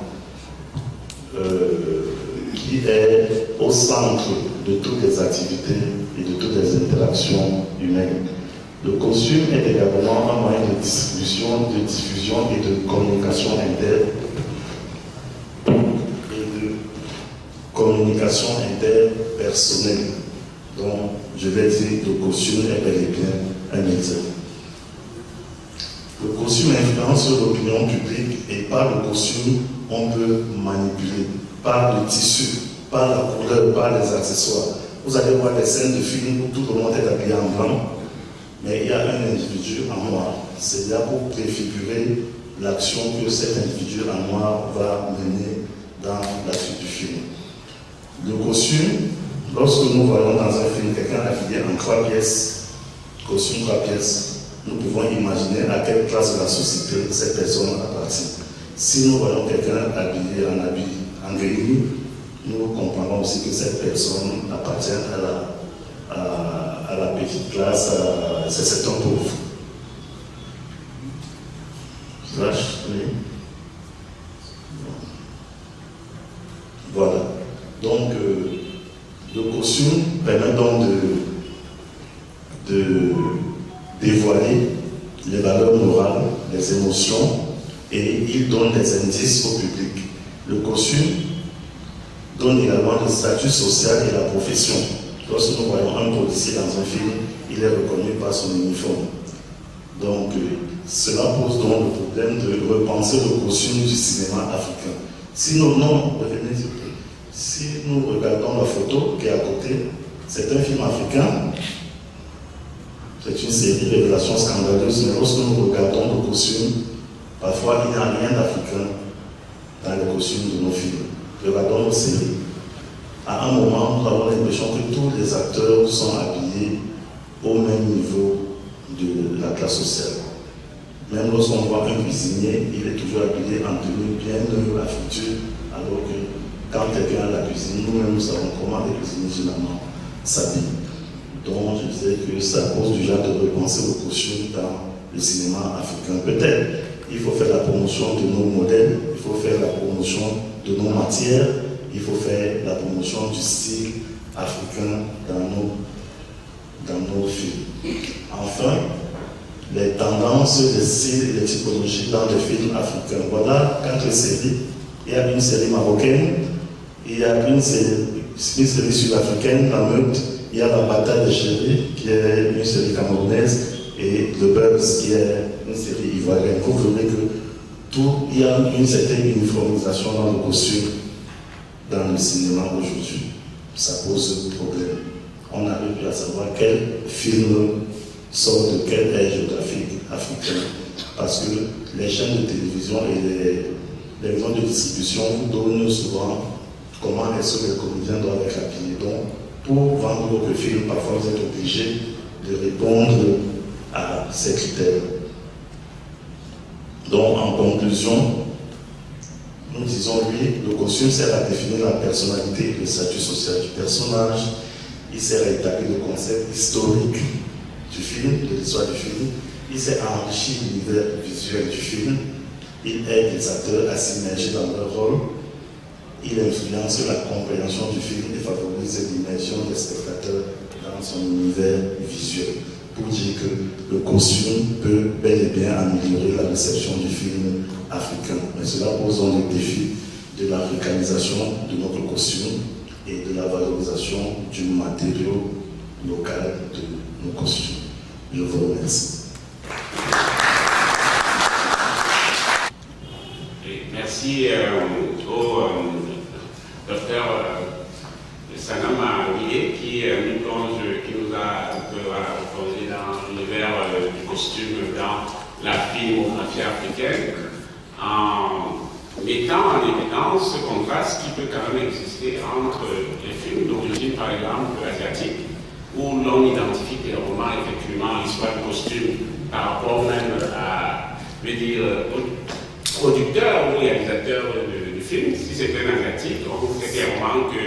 qui est au centre de toutes les activités et de toutes les interactions humaines. Le costume est également un moyen de distribution, de diffusion et de communication interne et de communication interpersonnelle. Donc, je vais dire que le costume est bel et bien un média. Le costume influence sur l'opinion publique et par le costume, on peut manipuler, par le tissu, par la couleur, par les accessoires. Vous allez voir des scènes de films où tout le monde est habillé en blanc, mais il y a un individu en noir. C'est là pour préfigurer l'action que cet individu en noir va mener dans la suite du film. Le costume, lorsque nous voyons dans un film quelqu'un habillé en 3 pièces, costume 3 pièces, nous pouvons imaginer à quelle classe de la société cette personne appartient. Si nous voyons quelqu'un habillé en habit en gris, nous comprendrons aussi que cette personne appartient à la petite classe, c'est un pauvre. Voilà. Donc, le costume permet donc de dévoiler les valeurs morales, les émotions, et il donne des indices au public. Le costume donne également le statut social et la profession. Lorsque nous voyons un policier dans un film, il est reconnu par son uniforme. Donc, cela pose donc le problème de repenser le costume du cinéma africain. Si nous regardons la photo qui est à côté, c'est un film africain, c'est une série de révélations scandaleuses, mais lorsque nous regardons le costume, parfois il n'y a rien d'africain dans les costumes de nos films. Regardons nos séries. À un moment, nous avons l'impression que tous les acteurs sont habillés au même niveau de la classe sociale. Même lorsqu'on voit un cuisinier, il est toujours habillé en tenue bien neuve à futur, alors que quand quelqu'un a la cuisine, nous-mêmes nous savons comment les cuisiniers généralement s'habillent. Donc je disais que ça pose du genre de repenser au costume dans le cinéma africain. Peut-être il faut faire la promotion de nos modèles, il faut faire la promotion de nos matières, il faut faire la promotion du style africain dans nos films. Enfin, les tendances, les styles et les typologies dans les films africains. Voilà 4 séries. Il y a une série marocaine, il y a une série sud-africaine, La Meute, il y a La Bataille de Chéri, qui est une série camerounaise, et Le Buzz, qui est une série ivoirienne. Vous verrez que il y a une certaine uniformisation dans le costume dans le cinéma aujourd'hui. Ça pose problème. On n'arrive plus à savoir quel film sort de quelle ère géographique africaine. Parce que les chaînes de télévision et les maisons de distribution donnent souvent comment est-ce que les comédiens doivent être habillés. Donc, pour vendre votre film, parfois vous êtes obligé de répondre à ces critères. Donc, en conclusion, nous disons, lui, le costume sert à définir la personnalité et le statut social du personnage. Il sert à établir le concept historique du film, de l'histoire du film. Il sert à enrichir l'univers visuel du film. Il aide les acteurs à s'immerger dans leur rôle. Il influence la compréhension du film et favorise l'immersion des spectateurs dans son univers visuel. Pour dire que le costume peut bel et bien améliorer la réception du film africain. Mais cela pose donc le défi de l'africanisation de notre costume et de la valorisation du matériau local de nos costumes. Je vous remercie. Merci au docteur Sanama Guillet qui nous a plongé dans l'univers du costume dans la filmographie africaine en mettant en évidence ce contraste qui peut quand même exister entre les films d'origine par exemple asiatique où l'on identifie clairement effectivement l'histoire du costume par rapport même à, je veux dire, au producteur ou réalisateur du film. Si c'est un asiatique, on voit clairement que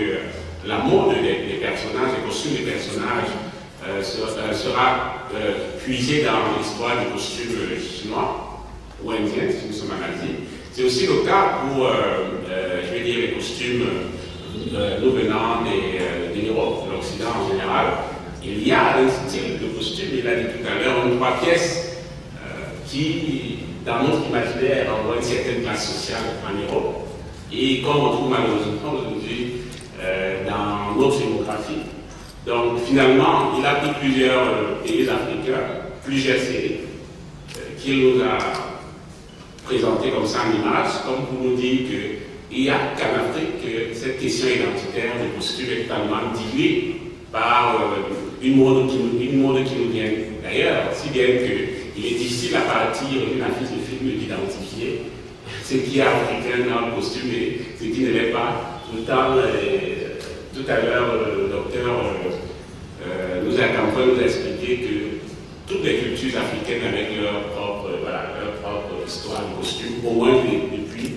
la mode des personnages, les costumes des personnages sera puisée dans l'histoire du costume chinois ou indien, si nous sommes en Asie. C'est aussi le cas pour, je vais dire, les costumes nous venant de l'Europe, de l'Occident en général. Il y a un style de costume, il a dit tout à l'heure, 3 pièces qui, dans notre imaginaire, envoie une certaine classe sociale en Europe et qu'on retrouve malheureusement aujourd'hui dans notre filmographie. Donc finalement, il a pris plusieurs pays africains, plusieurs séries, qu'il nous a présenté comme ça en image, comme pour nous dire qu'il n'y a qu'en Afrique que cette question identitaire de posture est totalement diluée par une mode qui nous vient d'ailleurs, si bien qu'il est difficile à partir d'une affiche de film d'identifier ce qui est africain dans le costume et ce qui ne l'est pas. Tout à l'heure, le docteur nous a expliqué que toutes les cultures africaines avec leur propre histoire de costume, au moins depuis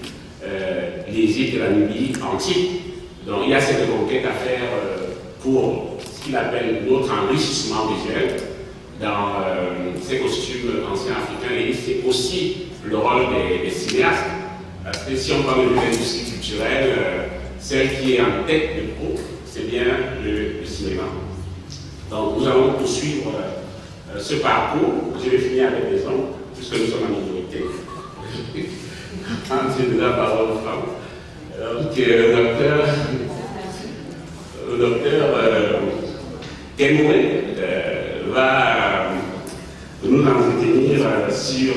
l'Égypte et la Nubie antique. Donc il y a cette conquête à faire pour ce qu'il appelle notre enrichissement visuel dans ces costumes anciens africains. Et c'est aussi le rôle des cinéastes. Parce que si on parle de l'industrie culturelle, celle qui est en tête de groupe, c'est bien le cinéma. Donc nous allons poursuivre ce parcours. Je vais finir avec les hommes, puisque nous sommes en minorité. C'est de la parole aux femmes. Donc le docteur Kenoué va nous entretenir sur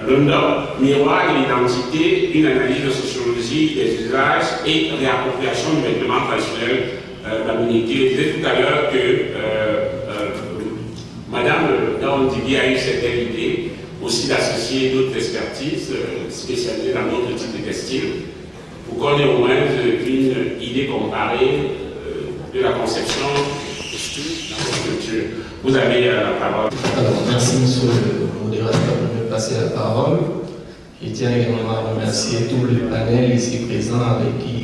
le NDOP, miroir de l'identité, une analyse de sociologie des usages et réappropriation du vêtement traditionnel d'Amérique. Je disais tout à l'heure que Madame Daondigi a eu cette idée aussi d'associer d'autres expertises spécialisées dans d'autres types de textiles pour qu'on ait au moins une idée comparée de la conception dans notre culture. Vous avez la parole. Alors, merci monsieur le modérateur de me passer la parole. Je tiens également à remercier tout le panel ici présent avec qui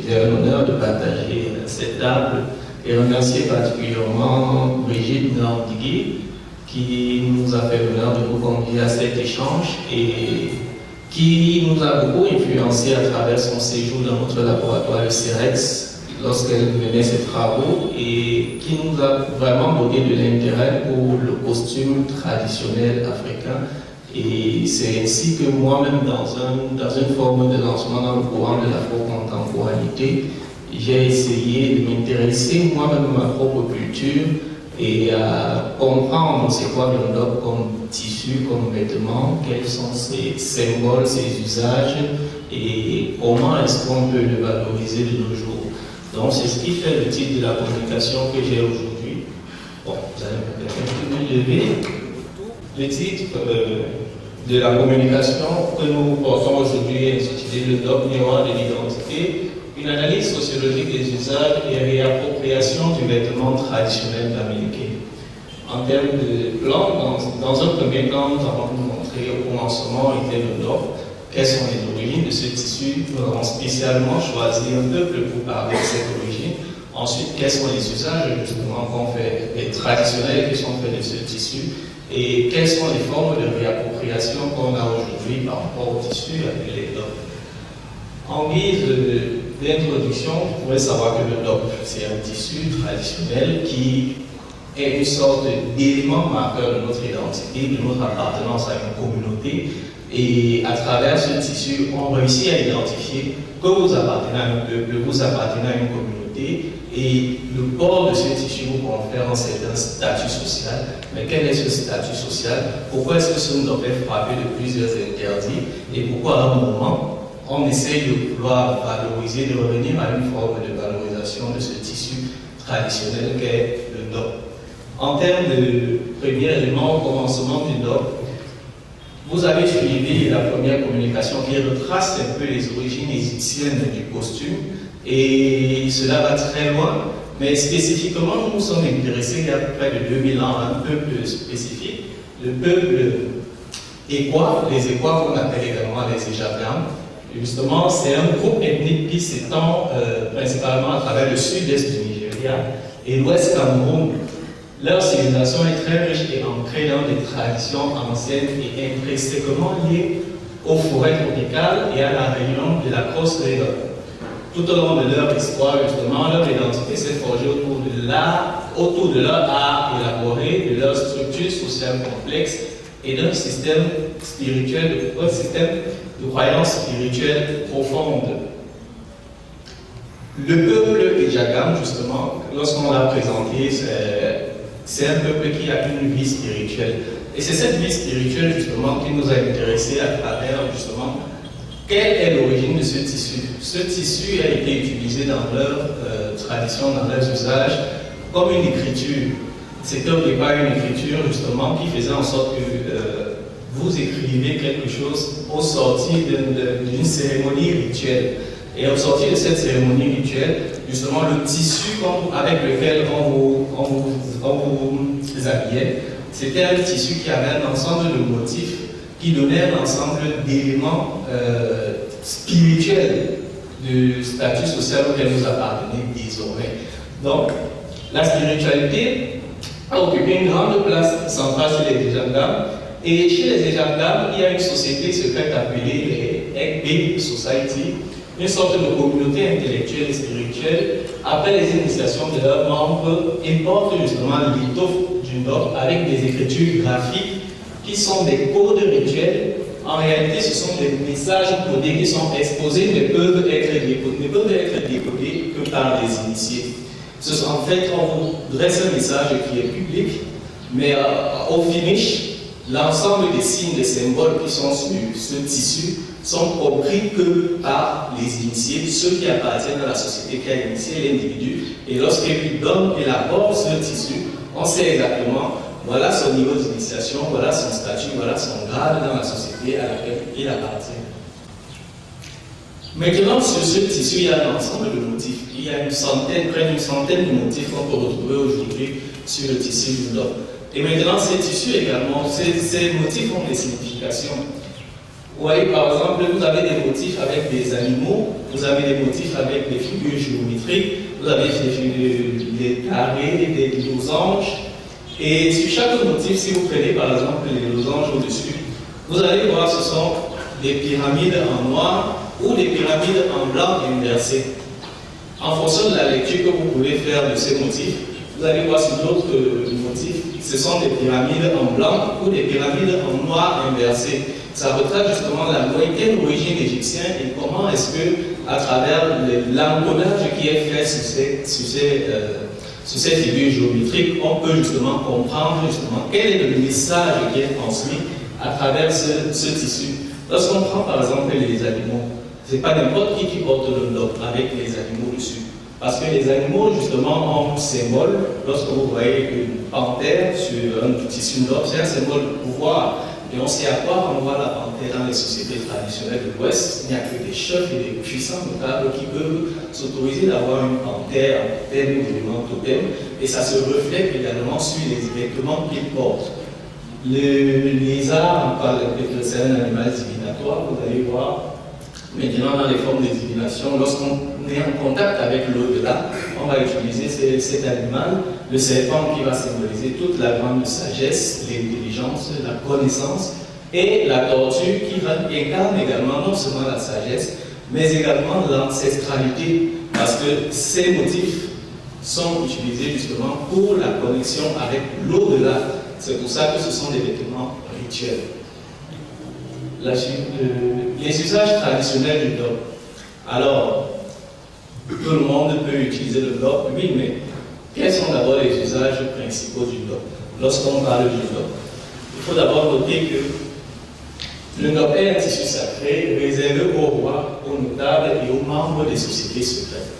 j'ai l'honneur de partager cette table et remercier particulièrement Brigitte Daondigi qui nous a fait l'honneur de nous convier à cet échange et qui nous a beaucoup influencé à travers son séjour dans notre laboratoire, le CEREX, lorsqu'elle menait ses travaux et qui nous a vraiment donné de l'intérêt pour le costume traditionnel africain. Et c'est ainsi que moi-même, dans une forme de lancement dans le courant de l'afro-contemporanité, j'ai essayé de m'intéresser moi-même à ma propre culture et à comprendre c'est quoi le NDOP comme tissu, comme vêtement, quels sont ses symboles, ses usages et comment est-ce qu'on peut le valoriser de nos jours. Donc c'est ce qui fait le titre de la communication que j'ai aujourd'hui. Bon, vous allez me permettre de lever. Le titre de la communication que nous portons aujourd'hui est intitulé le NDOP miroir de l'identité, une analyse sociologique des usages et réappropriation du vêtement traditionnel d'Amérique. En termes de plan, dans un premier temps, nous avons montré au commencement était le NDOP. Quelles sont les origines de ce tissu? Nous avons spécialement choisi un peuple pour parler de cette origine. Ensuite, quels sont les usages justement qu'on fait, les traditionnels qui sont faits de ce tissu? Et quelles sont les formes de réappropriation qu'on a aujourd'hui par rapport au tissu appelé DOP? En guise d'introduction, vous pouvez savoir que le DOP, c'est un tissu traditionnel qui est une sorte d'élément marqueur de notre identité, de notre appartenance à une communauté. Et à travers ce tissu, on réussit à identifier que vous appartenez à un peuple, vous appartenez à une communauté, et le port de ce tissu vous confère un certain statut social. Mais quel est ce statut social? Pourquoi est-ce que ce NDOP est frappé de plusieurs interdits? Et pourquoi à un moment, on essaye de vouloir valoriser, de revenir à une forme de valorisation de ce tissu traditionnel qu'est le NDOP? En termes de premier élément, au commencement du NDOP, vous avez suivi la première communication qui retrace un peu les origines égyptiennes du costume et cela va très loin, mais spécifiquement nous nous sommes intéressés il y a près de 2000 ans à un peuple spécifique, le peuple Ekwa, les Ekwa qu'on appelle également les Éjabians. Justement, c'est un groupe ethnique qui s'étend principalement à travers le sud-est du Nigeria et l'ouest Cameroun. Leur civilisation est très riche et ancrée dans des traditions anciennes et intrinsèquement liées aux forêts tropicales et à la région de la Cross River. Tout au long de leur histoire, justement, leur identité s'est forgée autour de leur art élaboré, de leur structure sociale complexe et d'un système spirituel, un système de croyances spirituelles profondes. Le peuple Ejagam, justement, lorsqu'on l'a présenté, c'est un peuple qui a une vie spirituelle. Et c'est cette vie spirituelle justement qui nous a intéressés à travers justement quelle est l'origine de ce tissu. Ce tissu a été utilisé dans leur tradition, dans leurs usages, comme une écriture. C'était au départ une écriture justement qui faisait en sorte que vous écrivez quelque chose au sortir d'une cérémonie rituelle. Et au sortir de cette cérémonie rituelle, justement le tissu avec lequel on vous habillait, c'était un tissu qui avait un ensemble de motifs qui donnait un ensemble d'éléments spirituels du statut social auquel nous appartenons désormais. Donc, la spiritualité a occupé une grande place centrale chez les Ejandam. Et chez les Ejandam, il y a une société secrète appelée les Ekbe Society, une sorte de communauté intellectuelle et spirituelle. Après les initiations de leurs membres, ils portent justement l'étoffe du Nord avec des écritures graphiques qui sont des codes rituels. En réalité, ce sont des messages codés qui sont exposés, mais peuvent être décodés que par des initiés. En fait, on vous dresse un message qui est public, mais au finish, l'ensemble des signes, des symboles qui sont sur ce tissu sont compris que par les initiés, ceux qui appartiennent à la société qui a initié l'individu. Et lorsqu'ils donnent, élaborent ce tissu, on sait exactement, voilà son niveau d'initiation, voilà son statut, voilà son grade dans la société à laquelle il appartient. Maintenant, sur ce tissu, il y a un ensemble de motifs. Il y a près d'une centaine de motifs qu'on peut retrouver aujourd'hui sur le tissu du bloc. Et maintenant, ces tissus également, ces motifs ont des significations. Vous voyez, par exemple, vous avez des motifs avec des animaux, vous avez des motifs avec des figures géométriques, vous avez des carrés, des losanges. Et sur chaque motif, si vous prenez par exemple les losanges au-dessus, vous allez voir ce sont des pyramides en noir ou des pyramides en blanc inversées. En fonction de la lecture que vous pouvez faire de ces motifs, vous allez voir sur d'autres motifs, ce sont des pyramides en blanc ou des pyramides en noir inversées. Ça retrace justement la lointaine origine égyptienne et comment est-ce que, à travers l'encodage qui est fait sur ces figures géométriques, on peut justement comprendre quel est le message qui est transmis à travers ce tissu. Lorsqu'on prend par exemple les animaux, ce n'est pas n'importe qui porte le bloc avec les animaux dessus. Parce que les animaux, justement, ont un symbole. Lorsque vous voyez une panthère sur un tissu noble, c'est un symbole de pouvoir. Et on sait à quoi on voit la panthère dans les sociétés traditionnelles de l'Ouest. Il n'y a que des chefs et des puissants notables qui peuvent s'autoriser d'avoir une panthère en termes d'éléments totem. Et ça se reflète également sur les vêtements qu'ils portent. Le lézard, c'est un animal divinatoire, vous allez voir. Maintenant, dans les formes de divination, lorsqu'on est en contact avec l'au-delà, on va utiliser cet animal, le serpent qui va symboliser toute la grande sagesse, l'intelligence, la connaissance, et la tortue qui incarne également non seulement la sagesse, mais également l'ancestralité, parce que ces motifs sont utilisés justement pour la connexion avec l'au-delà. C'est pour ça que ce sont des vêtements rituels. Les usages traditionnels du bloc. Alors, tout le monde peut utiliser le bloc, oui, mais quels sont d'abord les usages principaux du bloc? Lorsqu'on parle du bloc, il faut d'abord noter que le bloc est un tissu sacré réservé aux rois, aux notables et aux membres des sociétés secrètes.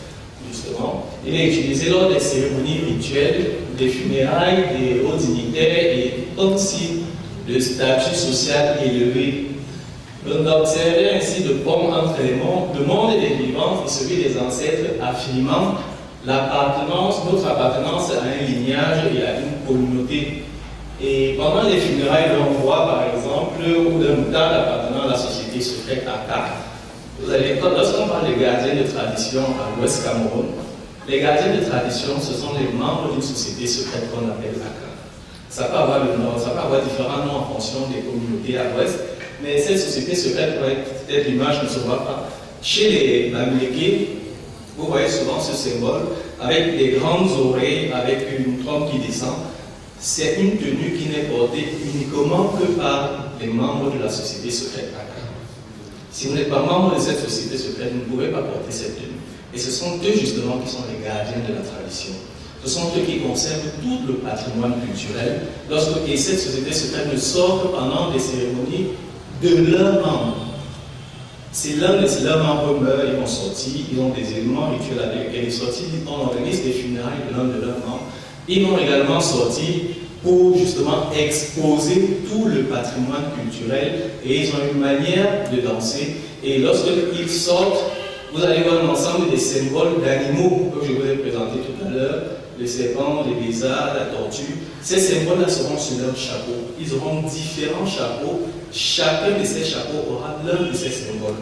Justement, il est utilisé lors des cérémonies rituelles, des funérailles, des hauts dignitaires et comme si le statut social élevé. On observait ainsi le pont entre le monde des vivants et celui des ancêtres, affirmant notre appartenance à un lignage et à une communauté. Et pendant les funérailles d'un roi, par exemple, ou d'un notable appartenant à la société secrète Aka, lorsqu'on parle des gardiens de tradition à l'Ouest Cameroun, les gardiens de tradition, ce sont les membres d'une société secrète qu'on appelle Aka. Ça peut avoir le nom, ça peut avoir différents noms en fonction des communautés à l'Ouest. Mais cette société secrète, peut-être l'image ne se voit pas. Chez les Bamileke, vous voyez souvent ce symbole avec des grandes oreilles, avec une trompe qui descend. C'est une tenue qui n'est portée uniquement que par les membres de la société secrète Aka. Si vous n'êtes pas membre de cette société secrète, vous ne pouvez pas porter cette tenue. Et ce sont eux justement qui sont les gardiens de la tradition. Ce sont eux qui conservent tout le patrimoine culturel. Et cette société secrète ne sort que pendant des cérémonies de leurs membres. Si l'un de leurs membres meurt, ils vont sortir, ils ont des éléments rituels avec lesquels ils sortent, on organise des funérailles de l'un de leurs membres. Ils vont également sortir pour justement exposer tout le patrimoine culturel et ils ont une manière de danser. Et lorsqu'ils sortent, vous allez voir un ensemble des symboles d'animaux que je vous ai présentés tout à l'heure, le serpent, les lézards, la tortue. Ces symboles-là seront sur leur chapeau. Ils auront différents chapeaux. Chacun de ces chapeaux aura l'un de ces symboles.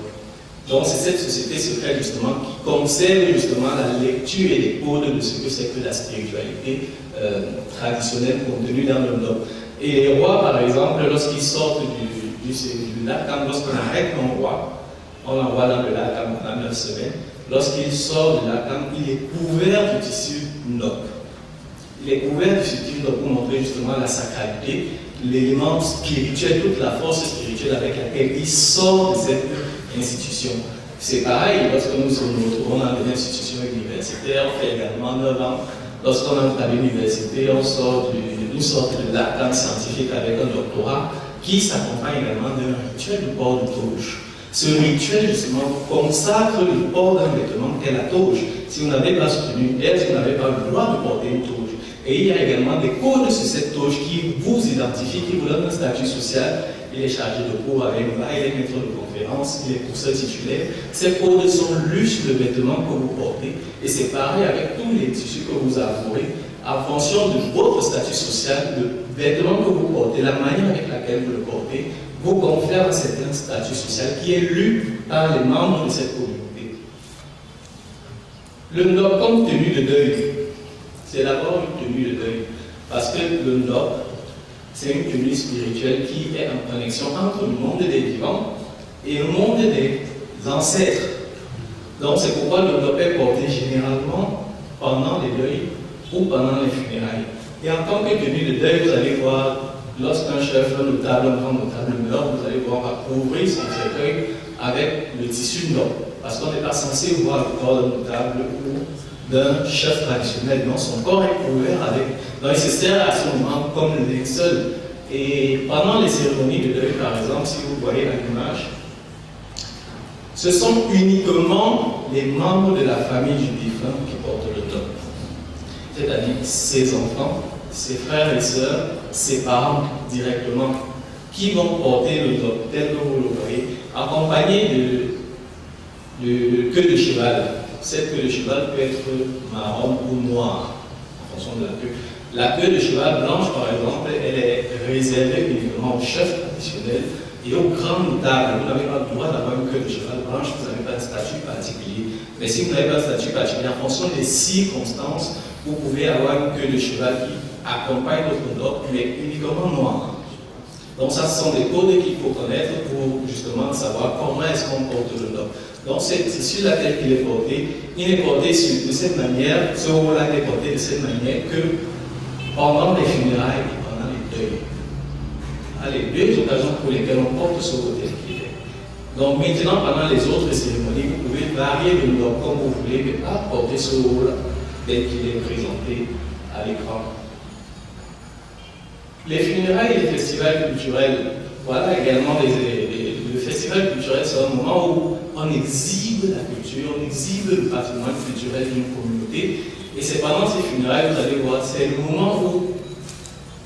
Donc c'est cette société secrète justement qui conserve justement la lecture et les codes de ce que c'est que la spiritualité traditionnelle contenue dans le Nord. Et les rois, par exemple, lorsqu'ils sortent du lac, lorsqu'on arrête un roi, on l'envoie dans le lac pendant 9 semaines. Lorsqu'il sort de lac, il est couvert du tissu Ndok. Il est couvert du tissu Ndok pour montrer justement la sacralité, l'élément spirituel, toute la force spirituelle avec laquelle il sort de cette institution. C'est pareil, lorsque nous nous retrouvons dans des institutions universitaires, on fait également 9 ans. Lorsqu'on entre à l'université, on sort d'une sorte de lacan scientifique avec un doctorat qui s'accompagne également d'un rituel du port de toge. Ce rituel, justement, consacre le port d'un vêtement qu'est la toge. Si vous n'avez pas soutenu elle, si vous n'avez pas le droit de porter une toge. Et il y a également des codes sur cette toge qui vous identifient, qui vous donnent un statut social. Il est chargé de cours avec vous, il est maître de conférence, il est professeur titulaire. Ces codes sont lus sur le vêtement que vous portez. Et c'est pareil avec tous les tissus que vous avouez. En fonction de votre statut social, le vêtement que vous portez, la manière avec laquelle vous le portez, vous confère un certain statut social qui est lu par les membres de cette communauté. Le Ndok comme tenue de deuil, c'est d'abord une tenue de deuil. Parce que le Ndok, c'est une tenue spirituelle qui est en connexion entre le monde des vivants et le monde des ancêtres. Donc c'est pourquoi le Ndok est porté généralement pendant les deuils ou pendant les funérailles. Et en tant que tenue de deuil, vous allez voir, lorsqu'un chef, un notable, un grand notable meurt, vous allez voir couvrir son cercueil avec le tissu Ndok. Parce qu'on n'est pas censé voir le corps d'un notable ou d'un chef traditionnel. Non, son corps est couvert avec. Donc il se sert à ce moment comme le linceul. Et pendant les cérémonies de deuil, par exemple, si vous voyez la image, ce sont uniquement les membres de la famille du défunt qui portent le Ndok. C'est-à-dire ses enfants, ses frères et sœurs, ses parents directement, qui vont porter le Ndok tel que vous le voyez, accompagnés de queue de cheval. Cette queue de cheval peut être marron ou noire, en fonction de la queue. La queue de cheval blanche, par exemple, elle est réservée uniquement au chef traditionnel et aux grands notables. Vous n'avez pas le droit d'avoir une queue de cheval blanche, vous n'avez pas de statut particulier. Mais si vous n'avez pas de statut particulier, en fonction des circonstances, vous pouvez avoir une queue de cheval qui accompagne votre Ndok, mais uniquement noire. Donc ça, ce sont des codes qu'il faut connaître pour justement savoir comment est-ce qu'on porte le Ndok. Donc c'est celui-là tel qu'il est porté. Il est porté de cette manière, ce rôle-là est porté de cette manière que pendant les funérailles et pendant les deuils. Les deux occasions pour lesquelles on porte ce rôle tel qu'il est. Donc maintenant, pendant les autres cérémonies, vous pouvez varier le Ndok comme vous voulez, mais pas porter ce rôle tel qu'il est présenté à l'écran. Les funérailles et les festivals culturels, voilà également le festival culturel, c'est un moment où on exhibe la culture, on exhibe le patrimoine culturel d'une communauté. Et c'est pendant ces funérailles, vous allez voir, c'est le moment où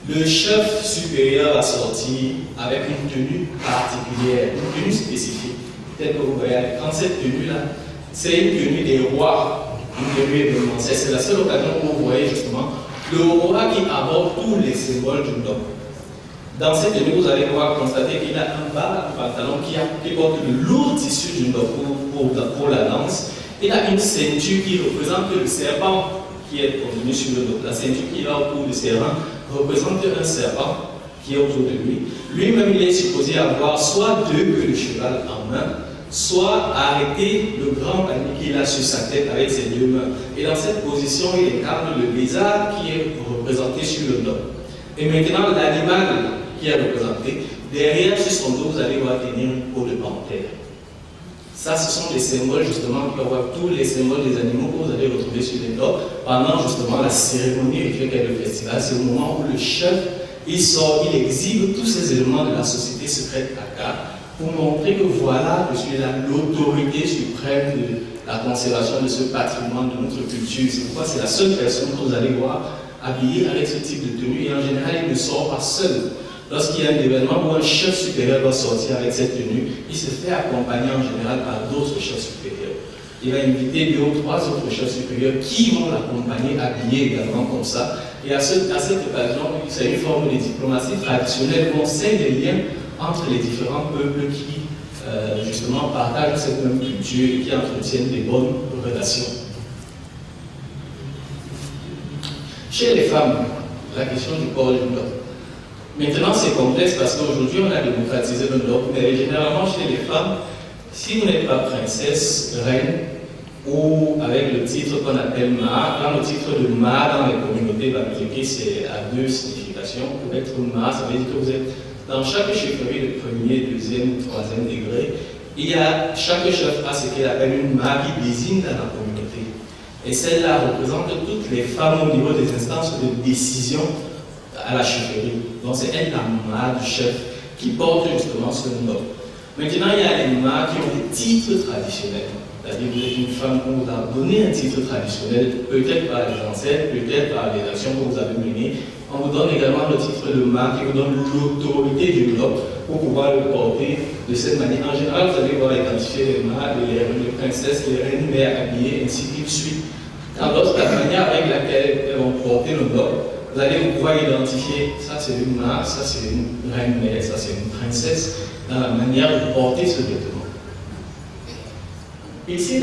le chef supérieur va sortir avec une tenue particulière, une tenue spécifique, telle que vous voyez à l'écran. Cette tenue-là, c'est une tenue des rois, une tenue événementielle. C'est la seule occasion où vous voyez justement le roi qui aborde tous les symboles du Ndok. Dans cette tenue, vous allez pouvoir constater qu'il a un bas, un pantalon qui porte le lourd tissu du Ndok pour la danse. Il a une ceinture qui représente le serpent qui est contenu sur le Ndok. La ceinture qui est autour du serpent représente un serpent qui est autour de lui. Lui-même, il est supposé avoir soit deux queues de cheval en main, soit arrêter le grand panier qu'il a sur sa tête avec ses deux mains. Et dans cette position, il incarne le lézard qui est représenté sur le Ndok. Et maintenant, l'animal qui est représenté, derrière sur son dos, vous allez voir tenir une peau de panthère. Ça, ce sont des symboles justement qui envoient tous les symboles des animaux que vous allez retrouver sur les lobes pendant justement la cérémonie rituelle qu'est le festival. C'est au moment où le chef, il sort, il exhibe tous ces éléments de la société secrète Aka pour montrer que voilà, je suis là, l'autorité suprême de la conservation de ce patrimoine de notre culture. C'est pourquoi c'est la seule personne que vous allez voir habillée avec ce type de tenue. Et en général, il ne sort pas seul. Lorsqu'il y a un événement où un chef supérieur doit sortir avec cette tenue, il se fait accompagner en général par d'autres chefs supérieurs. Il va inviter 2 ou 3 autres chefs supérieurs qui vont l'accompagner habillés également comme ça. Et à cette occasion, c'est une forme de diplomatie traditionnelle où on sait les liens entre les différents peuples qui, justement, partagent cette même culture et qui entretiennent des bonnes relations. Chez les femmes, la question du port du nord. Maintenant, c'est complexe parce qu'aujourd'hui, on a démocratisé le nord, mais généralement, chez les femmes, si vous n'êtes pas princesse, reine, ou avec le titre qu'on appelle Ma, quand le titre de Ma dans les communautés baptiques, c'est à 2 significations. Pour être Ma, ça veut dire que vous êtes dans chaque chefferie de 1er, 2e, 3e degré. Il y a, chaque chef a ce qu'il appelle une Ma qui désigne dans la communauté. Et celle-là représente toutes les femmes au niveau des instances de décision à la chefferie. Donc c'est elle la Ma du chef qui porte justement ce nom. Maintenant, il y a les Ma qui ont des titres traditionnels. C'est-à-dire que vous êtes une femme qu'on vous a donné un titre traditionnel, peut-être par les ancêtres, peut-être par les actions que vous avez menées. On vous donne également le titre de Ma qui vous donne l'autorité du bloc pour pouvoir le porter de cette manière. En général, vous allez voir identifier les Ma, les princesses, les reines, mères habillées, ainsi de suite. Dans l'autre, la manière avec laquelle elles vont porter le bloc, vous allez pouvoir identifier, ça c'est une Ma, ça c'est une reine mère, ça c'est une princesse, dans la manière de porter ce vêtement. Ici,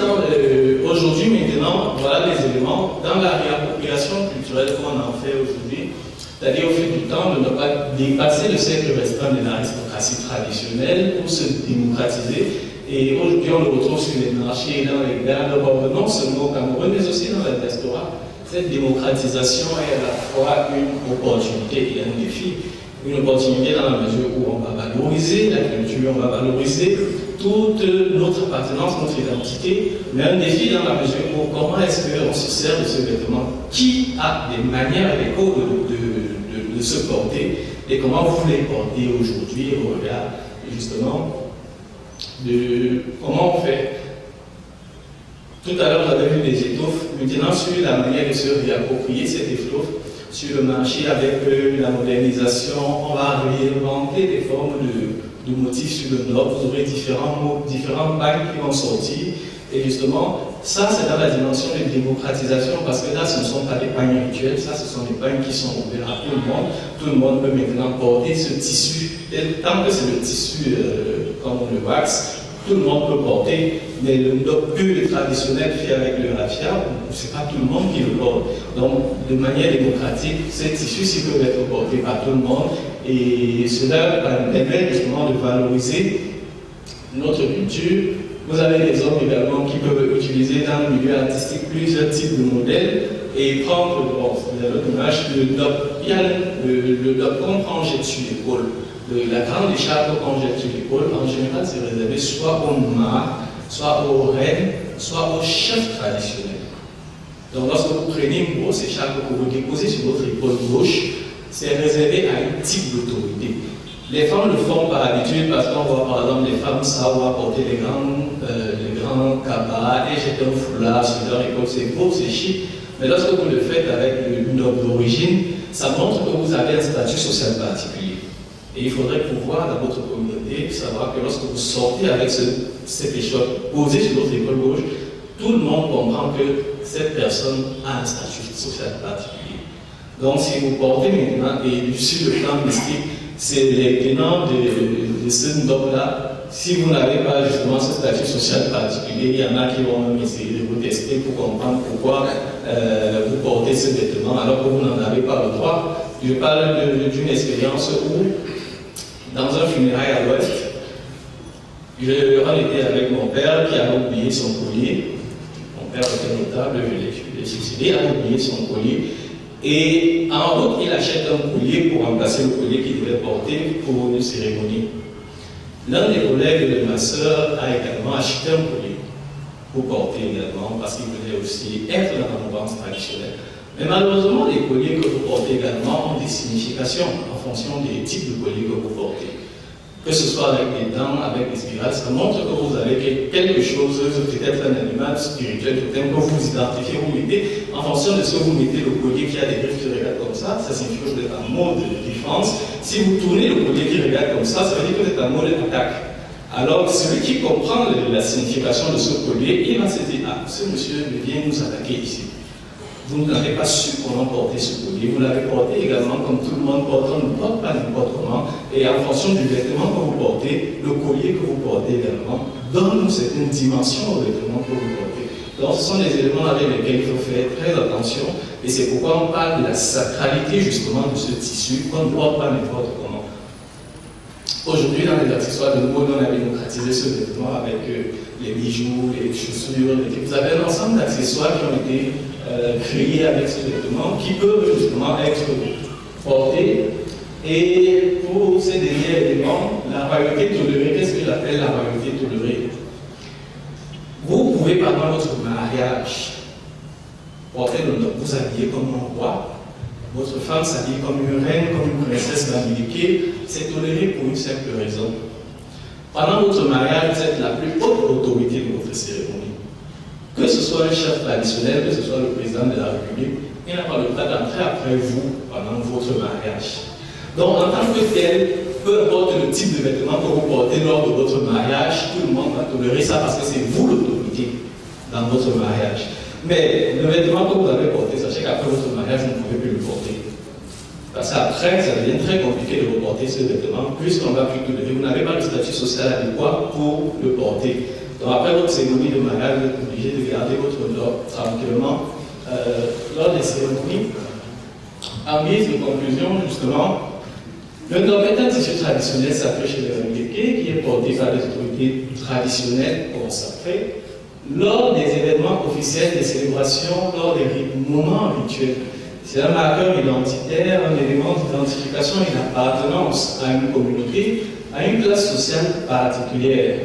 aujourd'hui, maintenant, voilà les éléments. Dans la réappropriation culturelle qu'on en fait aujourd'hui, c'est-à-dire au fil du temps, de ne pas dépasser le cercle restreint de l'aristocratie traditionnelle pour se démocratiser. Et aujourd'hui, on le retrouve sur les marchés, dans les gares, non seulement au Cameroun, mais aussi dans la diaspora. Cette démocratisation est à la fois une opportunité et un défi. Une opportunité dans la mesure où on va valoriser la culture, on va valoriser toute notre appartenance, notre identité, mais un défi dans la mesure où comment est-ce qu'on se sert de ce vêtement, qui a des manières et des codes de se porter, et comment vous les portez aujourd'hui au regard justement de comment on fait. Tout à l'heure, on avait vu des étoffes, maintenant sur la manière de se réapproprier cette étoffe sur le marché avec la modernisation, on va réinventer des formes de motifs sur le nord. Vous aurez différents pagnes qui vont sortir. Et justement, ça c'est dans la dimension de démocratisation parce que là ce ne sont pas des pagnes rituels, ça ce sont des pagnes qui sont ouverts à tout le monde. Tout le monde peut maintenant porter ce tissu. Et tant que c'est le tissu comme le wax, tout le monde peut porter, mais le pull traditionnel fait avec le raffia, c'est pas tout le monde qui le porte. Donc, de manière démocratique, ces tissus peuvent être portés par tout le monde et cela permet justement de valoriser notre culture. Vous avez des hommes également qui peuvent utiliser dans le milieu artistique plusieurs types de modèles et prendre, vous avez l'image, le dop. Il y a le dop qu'on prend jet sur l'épaule. La grande écharpe qu'on jette sur l'épaule, en général, c'est réservé soit aux Ma, soit aux reines, soit aux chefs traditionnels. Donc, lorsque vous prenez une grosse écharpe que vous déposez sur votre épaule gauche, c'est réservé à un type d'autorité. Les femmes le font par habitude parce qu'on voit par exemple les femmes savoir porter les grands cabas et jeter un foulard sur leur épaule, c'est beau, c'est chic. Mais lorsque vous le faites avec une robe d'origine, ça montre que vous avez un statut social particulier. Et il faudrait pouvoir, dans votre communauté, savoir que lorsque vous sortez avec cette échoppe posée sur votre épaule gauche, tout le monde comprend que cette personne a un statut social particulier. Donc, si vous portez maintenant, et sur le plan mystique, c'est les tenants de ce dogme-là, si vous n'avez pas justement ce statut social particulier, il y en a qui vont même essayer de vous tester pour comprendre pourquoi vous portez ce vêtement alors que vous n'en avez pas le droit. Je parle d'une expérience où, dans un funérail à l'ouest, on était avec mon père qui avait oublié son collier. Mon père était notable, je l'ai suicidé, a oublié son collier. Et en route, il achète un collier pour remplacer le collier qu'il devait porter pour une cérémonie. L'un des collègues de ma sœur a également acheté un collier pour porter également, parce qu'il voulait aussi être dans la mouvance traditionnelle. Mais malheureusement, les colliers que vous portez également ont des significations en fonction des types de colliers que vous portez. Que ce soit avec des dents, avec des spirales, ça montre que vous avez quelque chose, peut-être un animal spirituel, peut-être que vous identifiez, vous mettez, en fonction de ce que vous mettez, le collier qui a des griffes qui regardent comme ça signifie que vous êtes en mode de défense. Si vous tournez le collier qui regarde comme ça veut dire que vous êtes en mode d'attaque. Alors, celui qui comprend la signification de ce collier, il va se dire, ah, ce monsieur vient nous attaquer ici. Vous n'avez pas su comment porter ce collier, vous l'avez porté également comme tout le monde porte, on ne porte pas n'importe comment, et en fonction du vêtement que vous portez, le collier que vous portez également donne une certaine dimension au vêtement que vous portez. Donc ce sont des éléments avec lesquels il faut faire très attention, et c'est pourquoi on parle de la sacralité justement de ce tissu, qu'on ne porte pas n'importe comment. Aujourd'hui, dans les accessoires de mode, on a démocratisé ce vêtement avec les bijoux, les chaussures, vous avez un ensemble d'accessoires qui ont été créés avec ce vêtement qui peuvent justement être portés. Et pour ces derniers éléments, la royauté tolérée, qu'est-ce que j'appelle la royauté tolérée? Vous pouvez pendant votre mariage porter l'honneur, vous habiller comme un roi, votre femme s'habille comme une reine, comme une princesse d'Amérique, c'est toléré pour une simple raison. Pendant votre mariage, vous êtes la plus haute autorité de votre cérémonie. Que ce soit un chef traditionnel, que ce soit le président de la République, il n'a pas le droit d'entrer après vous pendant votre mariage. Donc, en tant que tel, peu importe le type de vêtements que vous portez lors de votre mariage, tout le monde va tolérer ça parce que c'est vous l'autorité dans votre mariage. Mais le vêtement que vous avez porté, sachez qu'après votre mariage, vous ne pouvez plus le porter. Parce qu'après, ça devient très compliqué de reporter ce vêtement, puisqu'on va plus tolérer. Vous n'avez pas le statut social adéquat pour le porter. Donc après votre cérémonie de mariage, vous êtes obligé de garder votre robe tranquillement. Lors des cérémonies, en guise de conclusion, justement, le nom est un tissu traditionnel sacré chez les Américains qui est porté par des autorités traditionnelles consacrées lors des événements officiels, des célébrations, lors des moments rituels. C'est un marqueur identitaire, un élément d'identification et d'appartenance à une communauté, à une classe sociale particulière.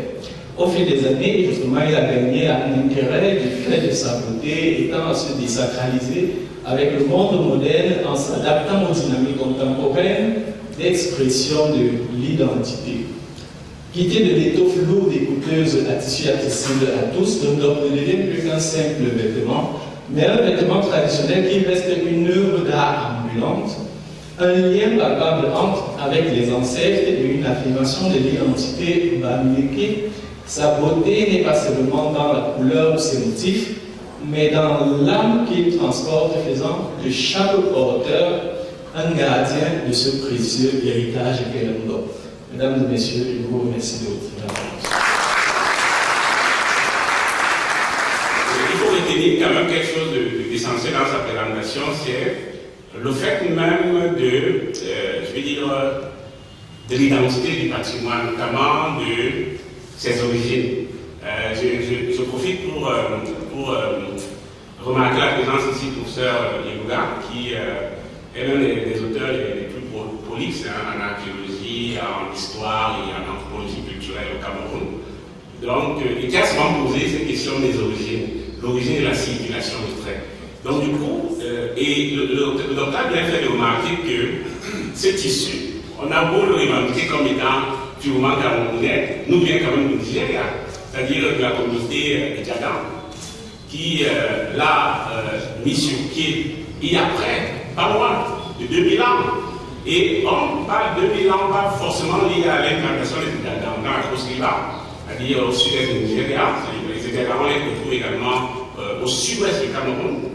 Au fil des années, justement, il a gagné un intérêt du fait de sa beauté, étant à se désacraliser avec le monde moderne en s'adaptant aux dynamiques contemporaines d'expression de l'identité. Quitter de l'étoffe lourde et coûteuse à tissu accessible à tous, ne devient plus qu'un simple vêtement, mais un vêtement traditionnel qui reste une œuvre d'art ambulante, un lien palpable avec les ancêtres et une affirmation de l'identité bamileke. Sa beauté n'est pas seulement dans la couleur ou ses motifs, mais dans l'âme qu'il transporte, faisant de chaque porteur un gardien de ce précieux héritage qu'est le monde. Mesdames et messieurs, je vous remercie de votre attention. Il faut retenir quand même quelque chose d'essentiel dans sa présentation, c'est le fait même de, je vais dire, de l'identité du patrimoine, notamment de ses origines. Je profite pour remarquer la présence ici du professeur Yebuga, qui est l'un des auteurs les plus prolixes en archéologie, en histoire et en anthropologie culturelle au Cameroun. Donc, et qui a souvent posé cette question des origines, l'origine de la circulation des traits. Donc, du coup, le docteur a bien fait de remarquer que ce tissu, on a beau le revendiquer comme étant purement camerounais, nous vient quand même du Nigeria, c'est-à-dire de la communauté Djadan, qui l'a mis sur pied et après, pas loin de 2000 ans. Et on parle de 2000 ans, pas forcément lié à l'implantation des Djadan dans la Côte d'Ivoire, c'est-à-dire au sud-est du Nigeria. Les Djadan, on les retrouve également au sud-ouest du Cameroun.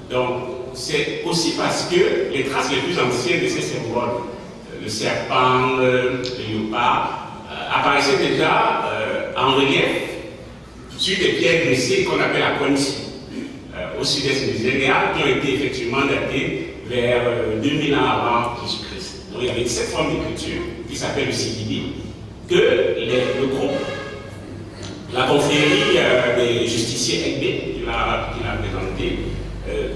Donc, c'est aussi parce que les traces les plus anciennes de ces symboles, le serpent, le léopard, apparaissaient déjà en relief sur des pierres dressées qu'on appelle la Kwansi, au sud-est du Nigeria, qui ont été effectivement datées vers 2000 ans avant Jésus-Christ. Donc il y avait cette forme d'écriture qui s'appelle le Sidibi, que le groupe, la confrérie des justiciers Egbe, qui l'a présenté,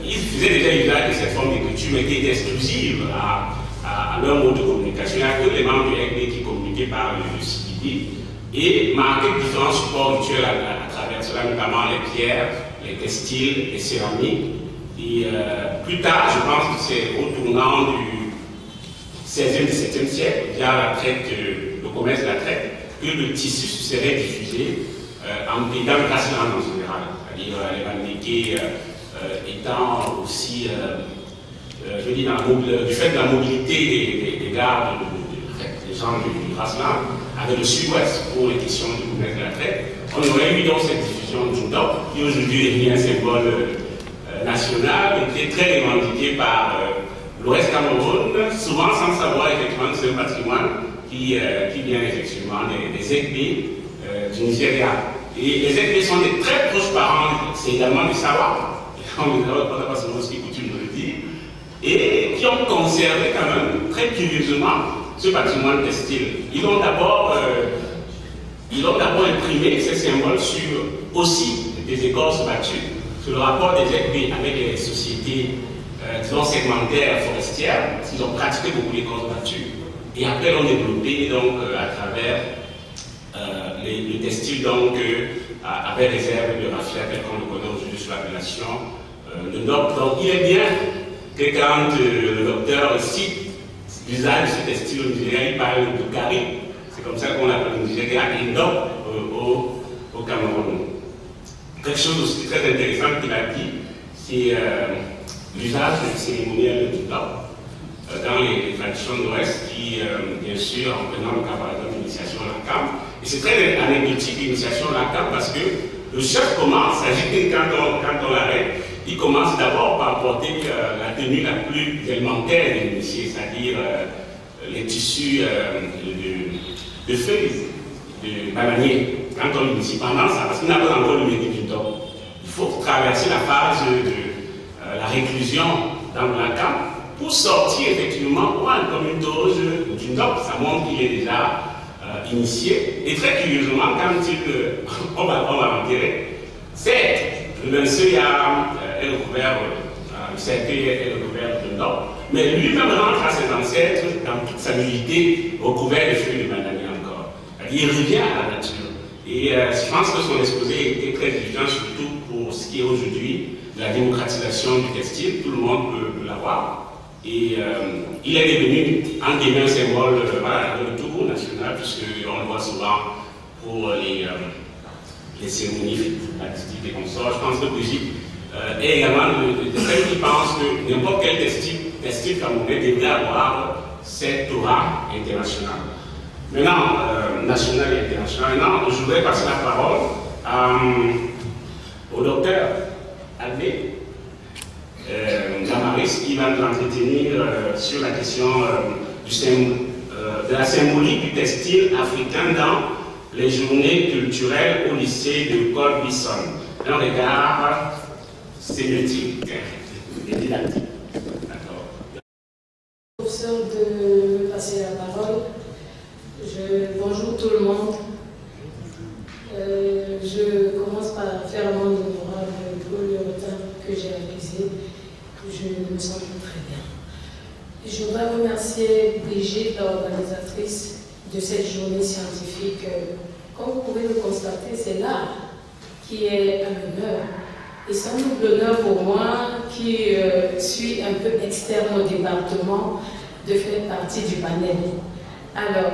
ils faisaient déjà usage de cette forme d'écriture, mais qui était exclusive à leur mode de communication. Il n'y a que les membres du Egbe qui communiquaient par le Sidibi. civile, et marquer différents supports rituels à travers cela, notamment les pierres, les textiles, les céramiques. Et plus tard, je pense que c'est au tournant du 16e, 17e siècle, via la traite, le commerce de la traite, que le tissu serait diffusé dans le Grassland en général. C'est-à-dire les Bamileke étant aussi, je veux dire, du fait de la mobilité des gares, des gens du Grassland, avec le sud-ouest pour les questions du commerce de la traite, on aurait eu donc cette diffusion du Ndop, qui aujourd'hui est devenu un symbole national, et qui est très revendiqué par l'Ouest Cameroun, souvent sans savoir effectivement que c'est un patrimoine qui vient effectivement des Ekbe du Nigeria. Et les Ekbe sont des très proches parents, c'est également des Sawa, on ne pas forcément ce qui est coutume de le dire, et qui ont conservé quand même très curieusement ce patrimoine textile. Ils ont d'abord imprimé ces symboles sur aussi des écorces battues, sur le rapport des Ekbe avec les sociétés disons segmentaires forestières, parce qu'ils ont pratiqué beaucoup l'écorce battue, et après l'ont développé donc à travers le textile donc avec les herbes de raffia tel qu'on le connaît aujourd'hui sous l'appellation le Ndop. Donc il est bien que quand le docteur cite l'usage de ce textile au Nigeria, il parle de Gari, c'est comme ça qu'on l'appelle au Nigeria, et Ndop au Cameroun. Quelque chose aussi très intéressant qu'il a dit, c'est l'usage cérémoniel du Ndop dans les traditions de l'Ouest qui, bien sûr, en prenant le cas par exemple de l'initiation à la cam. Et c'est très anecdotique l'initiation à la cam parce que le chef commence, quand on l'arrête, il commence d'abord par porter la tenue la plus élémentaire de l'initié, c'est-à-dire les tissus de feuilles, de bananier, quand on l'initie pendant ça, parce qu'il n'a pas encore le métier du Ndop. Il faut traverser la phase de la réclusion dans la cam pour sortir effectivement comme une dose du Ndop. Ça montre qu'il est déjà initié. Et très curieusement, quand on va l'enterrer, certes, le linceul est recouvert, le cercueil est recouvert de Ndop, mais lui-même rentre à ses ancêtres dans toute sa nullité, recouvert de feuilles de bananier encore. Il revient à la nature. Et je pense que son exposé était très évident, surtout pour ce qui est aujourd'hui de la démocratisation du textile. Tout le monde peut l'avoir. Et il est devenu un des symboles de retour national, puisqu'on le voit souvent pour les cérémonies artistiques et consorts. Je pense que Brigitte est également de celles qui pensent que n'importe quel textile camerounais devrait avoir cette aura internationale. Maintenant, national et international. Maintenant, je voudrais passer la parole au docteur Albé Gamaris qui va nous entretenir sur la question de la symbolique du textile africain dans les journées culturelles au lycée de Colbison, un regard sémiotique et didactique. Professeur de me passer la parole. Bonjour tout le monde. Je commence par faire mon devoir pour le retard que j'ai accusé. Je me sens très bien. Je voudrais remercier Brigitte, l'organisatrice de cette journée scientifique. Comme vous pouvez le constater, c'est l'art qui est à l'honneur. Et c'est un double honneur pour moi, qui suis un peu externe au département, de faire partie du panel. Alors,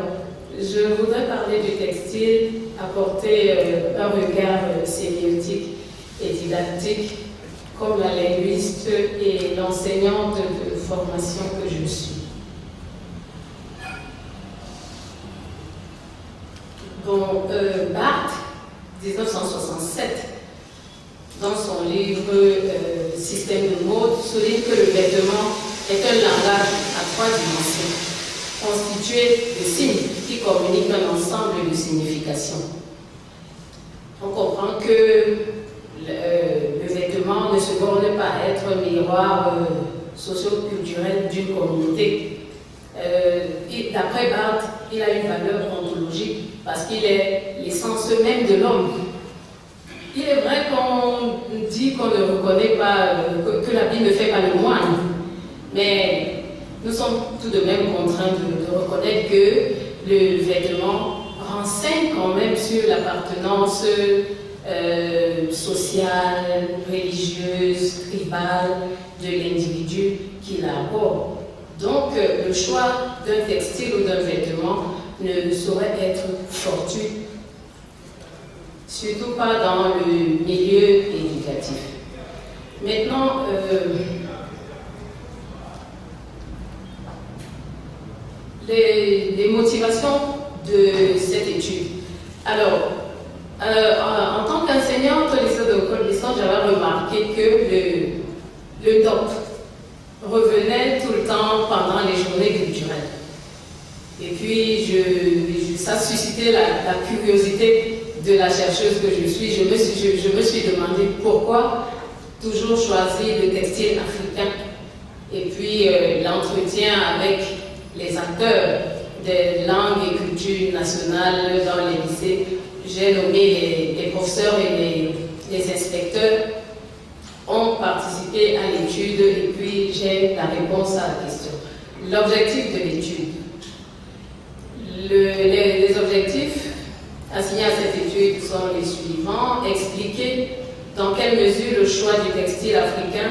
je voudrais parler du textile, apporter un regard sémiotique et didactique, comme la linguiste et l'enseignante de formation que je suis. Bon, Barthes, 1967, dans son livre Système de mode, souligne que le vêtement est un langage à 3 dimensions, constitué de signes qui communiquent un ensemble de significations. On comprend que le vêtement ne se borne pas à être un miroir socio-culturel d'une communauté. D'après Barthes, il a une valeur ontologique parce qu'il est l'essence même de l'homme. Il est vrai qu'on dit qu'on ne reconnaît pas, que l'habit ne fait pas le moine, mais nous sommes tout de même contraints de reconnaître que le vêtement renseigne quand même sur l'appartenance sociale, religieuse, tribale de l'individu qui l'aborde. Donc, le choix d'un textile ou d'un vêtement ne saurait être fortuit, surtout pas dans le milieu éducatif. Maintenant, les motivations de cette étude. Alors, en tant qu'enseignante au lycée de Côte-d'Ivoire, j'avais remarqué que le top revenait tout le temps pendant les journées culturelles. Et puis, ça suscitait la curiosité de la chercheuse que je suis. Je me suis demandé pourquoi toujours choisir le textile africain. Et puis, l'entretien avec les acteurs des langues et cultures nationales dans les lycées. J'ai nommé les professeurs et les inspecteurs ont participé à l'étude et puis j'ai la réponse à la question. L'objectif de l'étude. Les objectifs assignés à cette étude sont les suivants. Expliquer dans quelle mesure le choix du textile africain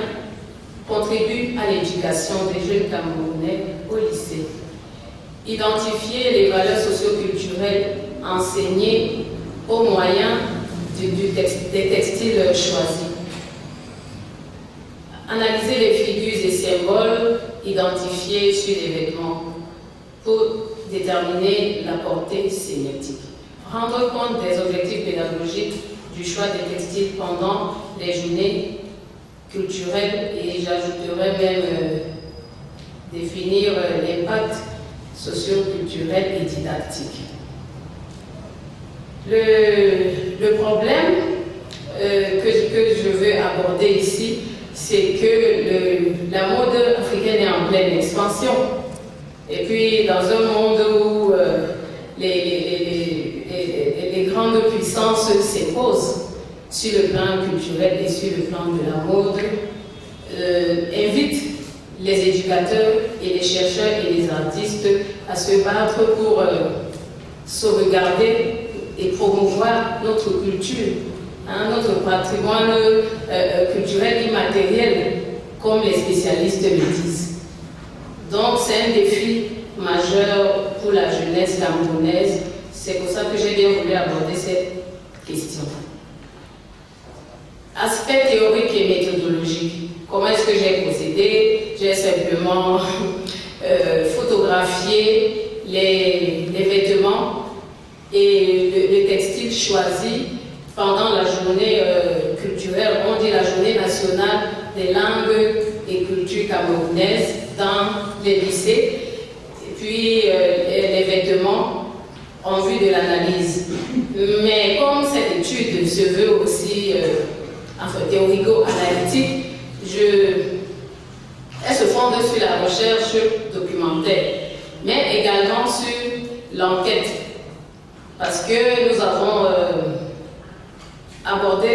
contribue à l'éducation des jeunes Camerounais au lycée. Identifier les valeurs socio-culturelles enseignées au moyen des textiles choisis. Analyser les figures et symboles identifiés sur les vêtements pour déterminer la portée sémiotique. Rendre compte des objectifs pédagogiques du choix des textiles pendant les journées culturelles et j'ajouterais même définir l'impact socio-culturel et didactique. Le problème que je veux aborder ici, c'est que la mode africaine est en pleine expansion. Et puis, dans un monde où les grandes puissances s'imposent sur le plan culturel et sur le plan de la mode, invitent les éducateurs et les chercheurs et les artistes à se battre pour sauvegarder et promouvoir notre culture, notre patrimoine culturel immatériel, comme les spécialistes le disent. Donc c'est un défi majeur pour la jeunesse camerounaise. C'est pour ça que j'ai bien voulu aborder cette question. Aspect théorique et méthodologique. Comment est-ce que j'ai procédé? J'ai simplement photographié les vêtements et le textile choisi pendant la journée culturelle, on dit la journée nationale des langues et cultures camerounaises dans les lycées. Et puis les vêtements en vue de l'analyse. Mais comme cette étude se veut aussi théorico-analytique, elle se fonde sur la recherche documentaire, mais également sur l'enquête. Parce que nous avons abordé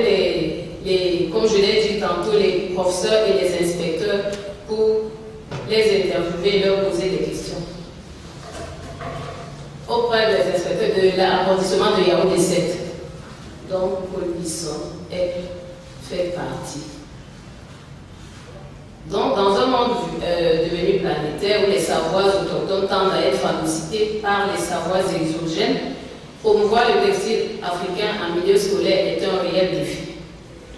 comme je l'ai dit tantôt, les professeurs et les inspecteurs pour les interviewer et leur poser des questions. Auprès des inspecteurs de l'arrondissement de Yaoundé 7, donc Paul Bisson fait partie. Donc, dans un monde devenu planétaire où les savoirs autochtones tendent à être phagocytés par les savoirs exogènes, promouvoir le textile africain en milieu scolaire est un réel défi.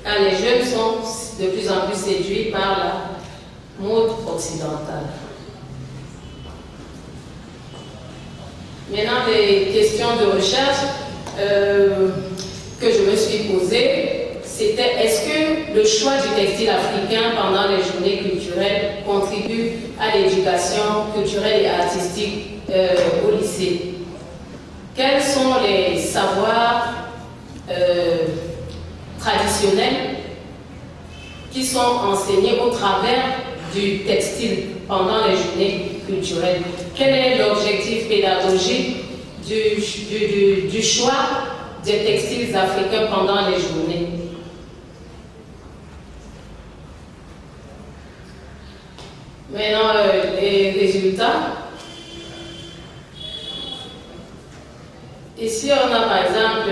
Car les jeunes sont de plus en plus séduits par la mode occidentale. Maintenant, les questions de recherche que je me suis posées, c'était est-ce que le choix du textile africain pendant les journées culturelles contribue à l'éducation culturelle et artistique au lycée? Quels sont les savoirs traditionnels qui sont enseignés au travers du textile pendant les journées culturelles? Quel est l'objectif pédagogique du choix des textiles africains pendant les journées? Maintenant, les résultats. Ici, on a par exemple,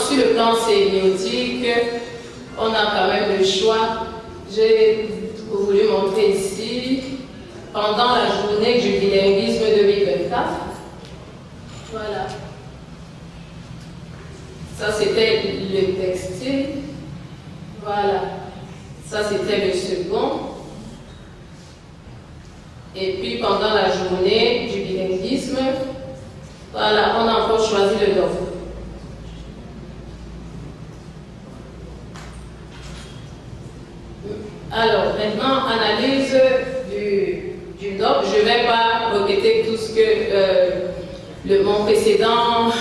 sur le plan sémiotique, on a quand même le choix. J'ai voulu montrer ici, pendant la journée du bilinguisme 2024. Voilà. Ça, c'était le textile. Voilà. Ça, c'était le second. Et puis, pendant la journée du bilinguisme, voilà, on a encore choisi le DOF. Alors, maintenant, analyse du DOF. Je ne vais pas répéter tout ce que mon précédent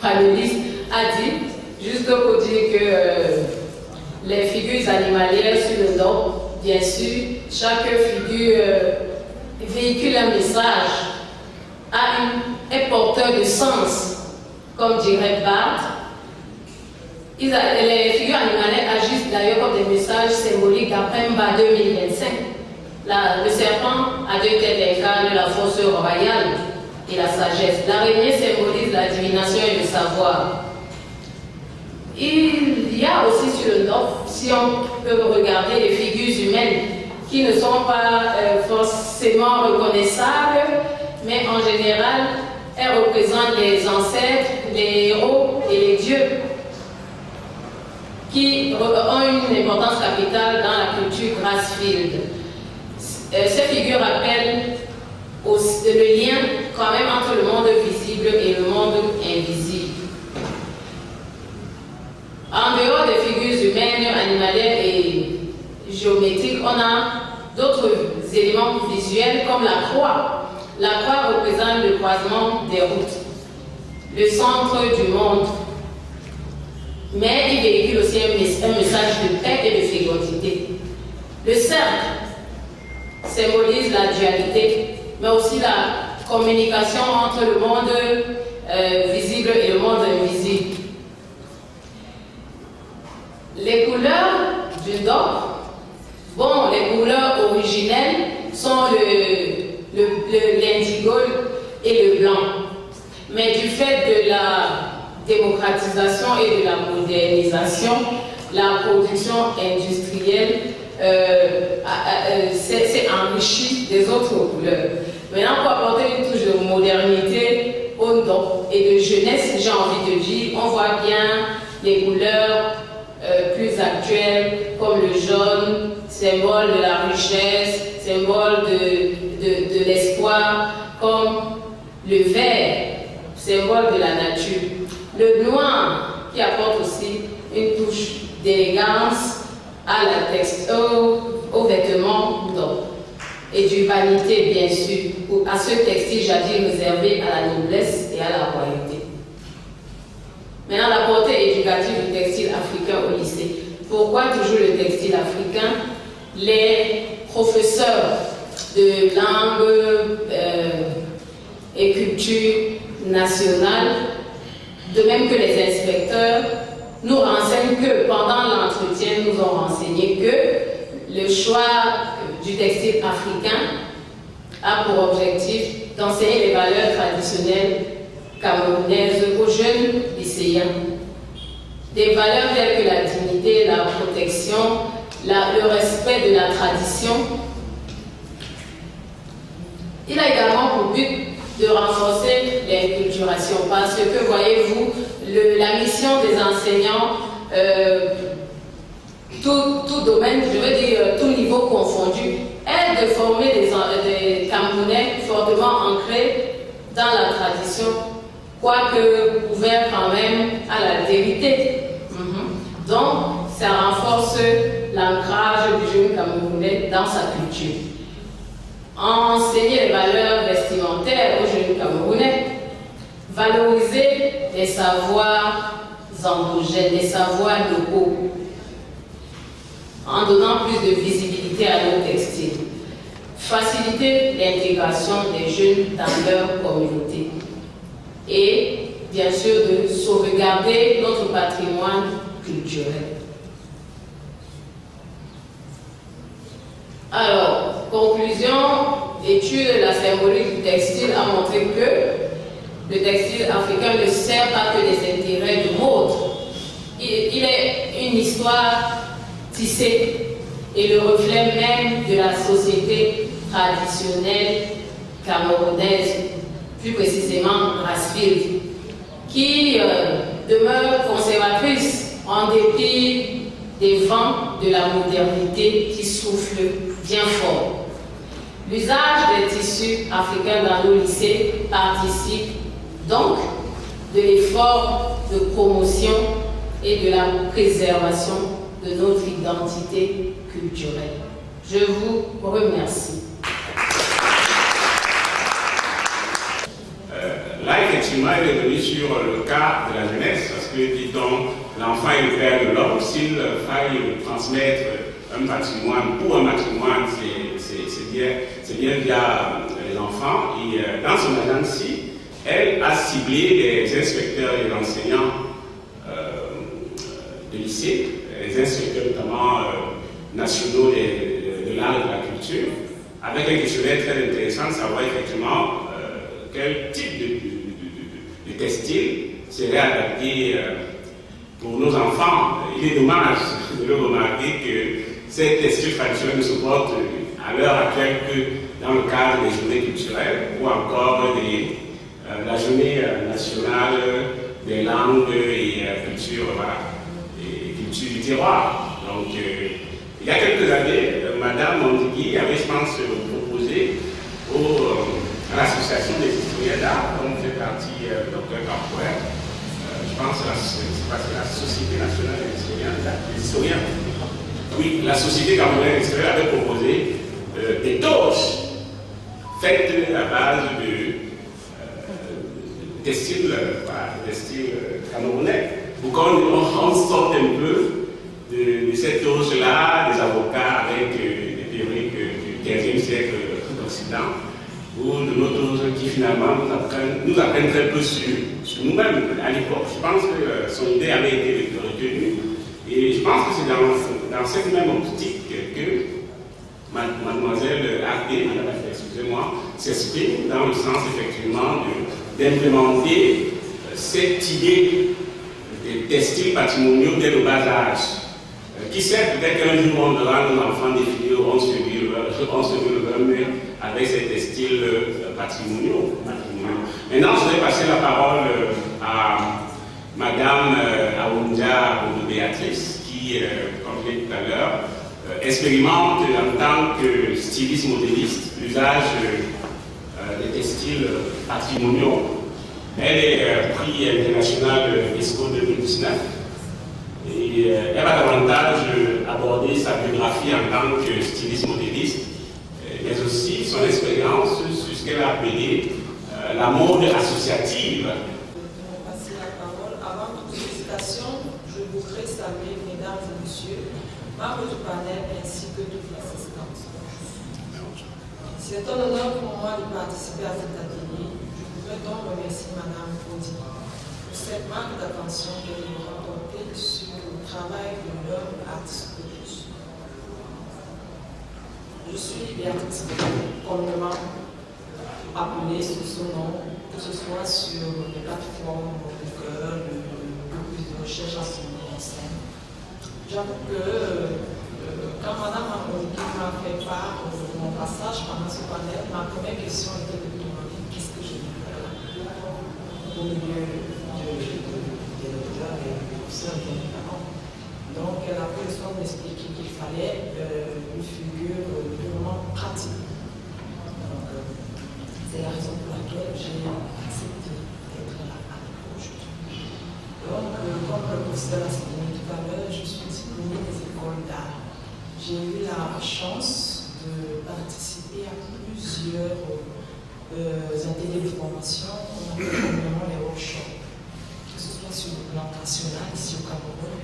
panéliste a dit, juste pour dire que les figures animalières sur le DOF, bien sûr, chaque figure véhicule un message, est porteur de sens, comme dirait Barthes. Les figures animalières agissent d'ailleurs comme des messages symboliques d'après Mba 2025. Le serpent à deux têtes incarne la force royale et la sagesse. L'araignée symbolise la divination et le savoir. Il y a aussi sur le DOF, si on peut regarder les figures humaines qui ne sont pas forcément reconnaissables, mais en général, elles représentent les ancêtres, les héros et les dieux qui ont une importance capitale dans la culture Grassfield. Ces figures rappellent le lien quand même entre le monde visible et le monde invisible. En dehors des figures humaines, animalières et géométriques, on a d'autres éléments visuels comme la croix. La croix représente le croisement des routes, le centre du monde. Mais il véhicule aussi un message de paix et de fécondité. Le cercle symbolise la dualité, mais aussi la communication entre le monde visible et le monde invisible. Les couleurs du DOF, les couleurs originelles sont l'indigo et le blanc. Mais du fait de la démocratisation et de la modernisation, la production industrielle s'est enrichie des autres couleurs. Maintenant, pour apporter une touche de modernité au DOF et de jeunesse, j'ai envie de dire, on voit bien les couleurs plus actuelles, comme le jaune, symbole de la richesse, symbole de l'espoir, comme le vert, symbole de la nature. Le noir, qui apporte aussi une touche d'élégance à la aux vêtements DOF. Et d'urbanité, bien sûr, à ce textile jadis réservé à la noblesse et à la royauté. Maintenant, la portée éducative du textile africain au lycée. Pourquoi toujours le textile africain? Les professeurs de langue et culture nationale, de même que les inspecteurs, nous renseignent que pendant l'entretien, nous ont renseigné que le choix du textile africain a pour objectif d'enseigner les valeurs traditionnelles camerounaises aux jeunes lycéens. Des valeurs telles que la dignité, la protection, le respect de la tradition. Il a également pour but de renforcer l'inculturation parce que, voyez-vous, la mission des enseignants, tout domaine, je veux dire tout niveau confondu, est de former des Camerounais fortement ancrés dans la tradition, quoique ouverts quand même à la vérité. Donc, ça renforce l'ancrage du jeune Camerounais dans sa culture. Enseigner les valeurs vestimentaires aux jeunes Camerounais, valoriser les savoirs endogènes, les savoirs locaux, en donnant plus de visibilité à nos textiles, faciliter l'intégration des jeunes dans leur communauté et bien sûr de sauvegarder notre patrimoine culturel. Alors, conclusion, étude de la symbolique du textile a montré que le textile africain ne sert pas que des intérêts de mode. Il est une histoire tissée et le reflet même de la société traditionnelle camerounaise, plus précisément Grassfield, qui demeure conservatrice en dépit des vents de la modernité qui soufflent bien fort. L'usage des tissus africains dans nos lycées participe donc de l'effort de promotion et de la préservation de notre identité culturelle. Je vous remercie. Là, effectivement, elle est venue sur le cas de la jeunesse, parce que, dit-on, l'enfant est le père de l'homme. S'il faille transmettre un patrimoine ou un matrimoine, c'est bien via les enfants. Et dans son agence-ci, elle a ciblé les inspecteurs et les enseignants de lycée, les inspecteurs notamment nationaux de l'art et de la culture, avec un questionnaire très intéressant de savoir effectivement quel type de textile serait adapté pour nos enfants. Il est dommage de le remarquer que ces textiles traditionnels ne se portent à l'heure actuelle que dans le cadre des journées culturelles ou encore la journée nationale des langues et cultures, voilà, et culture du terroir. Donc, il y a quelques années, Madame Mondigui avait, je pense, proposé à l'association des historiens d'art, dont fait partie le docteur Campouer, je pense que c'est la Société nationale des historiens. Oui, la Société camerounaise des historiens avait proposé des torches faites à base de textiles camerounais, pour qu'on sorte un peu de cette torche-là, des avocats avec des théories du XVe siècle d'Occident, ou de nos torches qui finalement nous apprennent très peu sur nous-mêmes à l'époque. Je pense que son idée avait été retenue, et je pense que c'est dans cette même optique que Mademoiselle Ardé, excusez-moi, s'exprime dans le sens effectivement d'implémenter cette idée des textiles patrimoniaux dès le bas âge, qui sait peut-être qu'un jour on aura nos enfants définis au 11 février, le 20 mai, avec ces textiles patrimoniaux. Maintenant, je vais passer la parole à Madame Aounda Béatrice, qui, comme je l'ai dit tout à l'heure, expérimente en tant que styliste modéliste l'usage des textiles patrimoniaux. Elle est prix international ESCO 2019 et elle va davantage aborder sa biographie en tant que styliste modéliste, mais aussi son expérience sur ce qu'elle a appelé la mode associative. Passer la parole. Avant toute sollicitation, je voudrais saluer mesdames et messieurs, membres du panel ainsi que toute l'assistance. C'est un honneur pour moi de participer à cet atelier. Je voudrais donc remercier Madame Faudy pour cette marque d'attention qu'elle nous a portée sur le travail de l'homme artiste de tous. Je suis Béatrice, communément appelée sous ce nom, que ce soit sur les plateformes Google, de recherche à son scène. J'avoue que quand Mme Amonique m'a fait part de mon passage pendant ce panel, ma première question était de me demander qu'est-ce que je vais faire au milieu des auteurs et des professeurs bien évidemment. Donc elle a pris le soin d'expliquer qu'il fallait une figure vraiment pratique. Donc c'est la raison pour laquelle j'ai accepté d'être là avec vous aujourd'hui. Donc comme le professeur l'a souligné tout à l'heure, je suis diplômée des écoles d'art. J'ai eu la chance de participer à plusieurs ateliers de formation, on appelle communément les workshops, que ce soit sur le plan national, ici au Cameroun,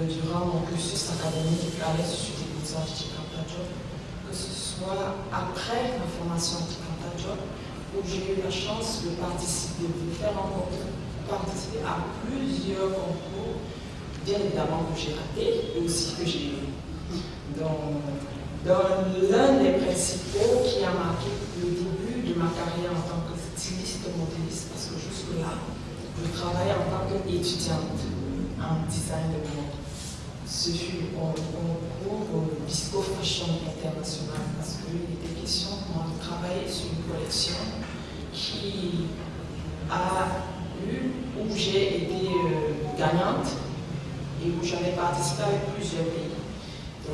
durant mon cursus académique à l'Institut des Beaux-Arts de Chicantajob, que ce soit après ma formation à Chicantajob, où j'ai eu la chance de participer, de faire participer à plusieurs concours, bien évidemment que j'ai raté, et aussi que j'ai eu. Dans l'un des principaux qui a marqué le début de ma carrière en tant que styliste modéliste, parce que titre-là, je travaille en tant qu'étudiante en design de mode. Ce fut un cours Bisco Fashion International parce qu'il était question de travailler sur une collection qui a eu, où j'ai été gagnante et où j'avais participé avec plusieurs pays,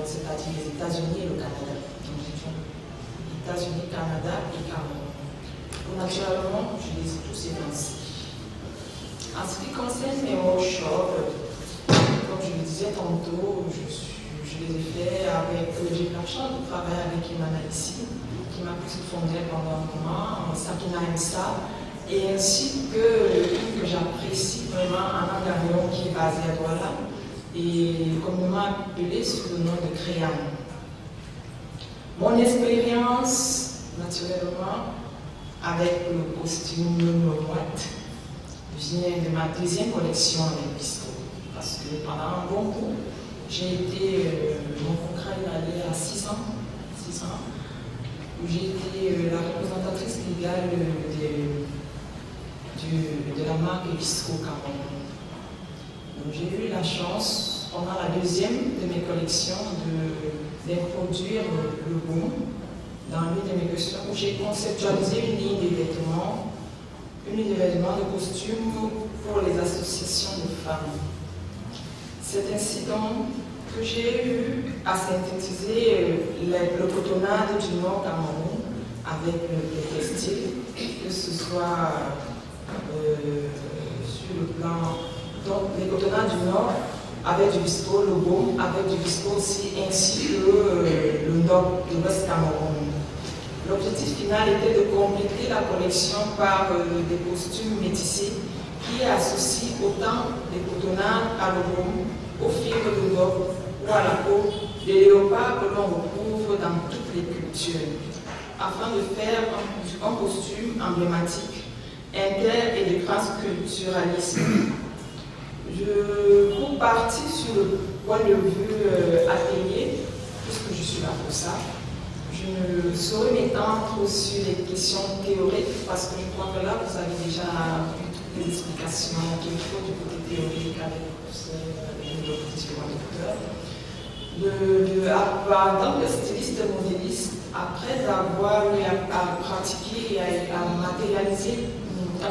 c'est-à-dire les États-Unis et le Canada. Donc, États-Unis, Canada et Cameroun. Naturellement, je les ai tous évincés. En ce qui concerne mes workshops, comme je le disais tantôt, je les ai fait avec, j'ai eu la chance de travailler avec Imana ici, qui m'a plus fondé pendant un moment, Sakina Msa, et ainsi que j'apprécie vraiment Anna Garion qui est basée à Douala, et communément appelée sous le nom de Créane. Mon expérience, naturellement, avec le costume Moite, vient de ma deuxième collection avec Bisco. Parce que pendant un bon coup, j'ai été, mon contrat est allé à 6 ans, où j'ai été la représentatrice légale de la marque Bisco Cameroun. Donc j'ai eu la chance, pendant la deuxième de mes collections, d'introduire le boom dans l'une de mes collections où j'ai conceptualisé une ligne de vêtements, de costumes pour les associations de femmes. C'est ainsi donc que j'ai eu à synthétiser le cotonnade du Nord Cameroun avec le textile, que ce soit sur le plan, donc les cotonnades du Nord avec du Bisco, le boom avec du Bisco aussi, ainsi que le Nord de l'Ouest Cameroun. L'objectif final était de compléter la collection par des costumes métissés qui associent autant les cotonnades à l'eau, aux fibres de l'eau ou à la peau des léopards que l'on retrouve dans toutes les cultures, afin de faire un costume emblématique, inter et de transculturalisme. Je vous partis sur le point de vue atelier, puisque je suis là pour ça. Je ne saurais m'étendre sur les questions théoriques parce que je crois que là, vous avez déjà eu toutes les explications qu'il faut du côté théorique avec les différents docteurs. En tant que styliste modéliste, après avoir eu à pratiquer et à matérialiser 90%,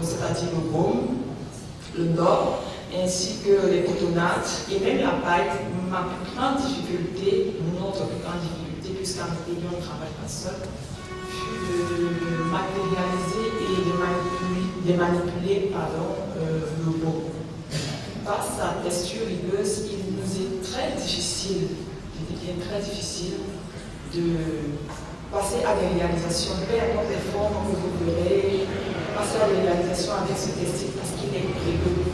c'est-à-dire le baume, le nord, ainsi que les cotonnades et même la paille, ma plus grande difficulté, notre plus grande difficulté, puisqu'en atelier on ne travaille pas seul, fut de matérialiser et de manipuler le beau. Par sa texture rigueuse, il nous est très difficile, je dis bien très difficile, de passer à des réalisations, peu importe les formes que vous verrez, passer à des réalisations avec ce textile parce qu'il est rigueux.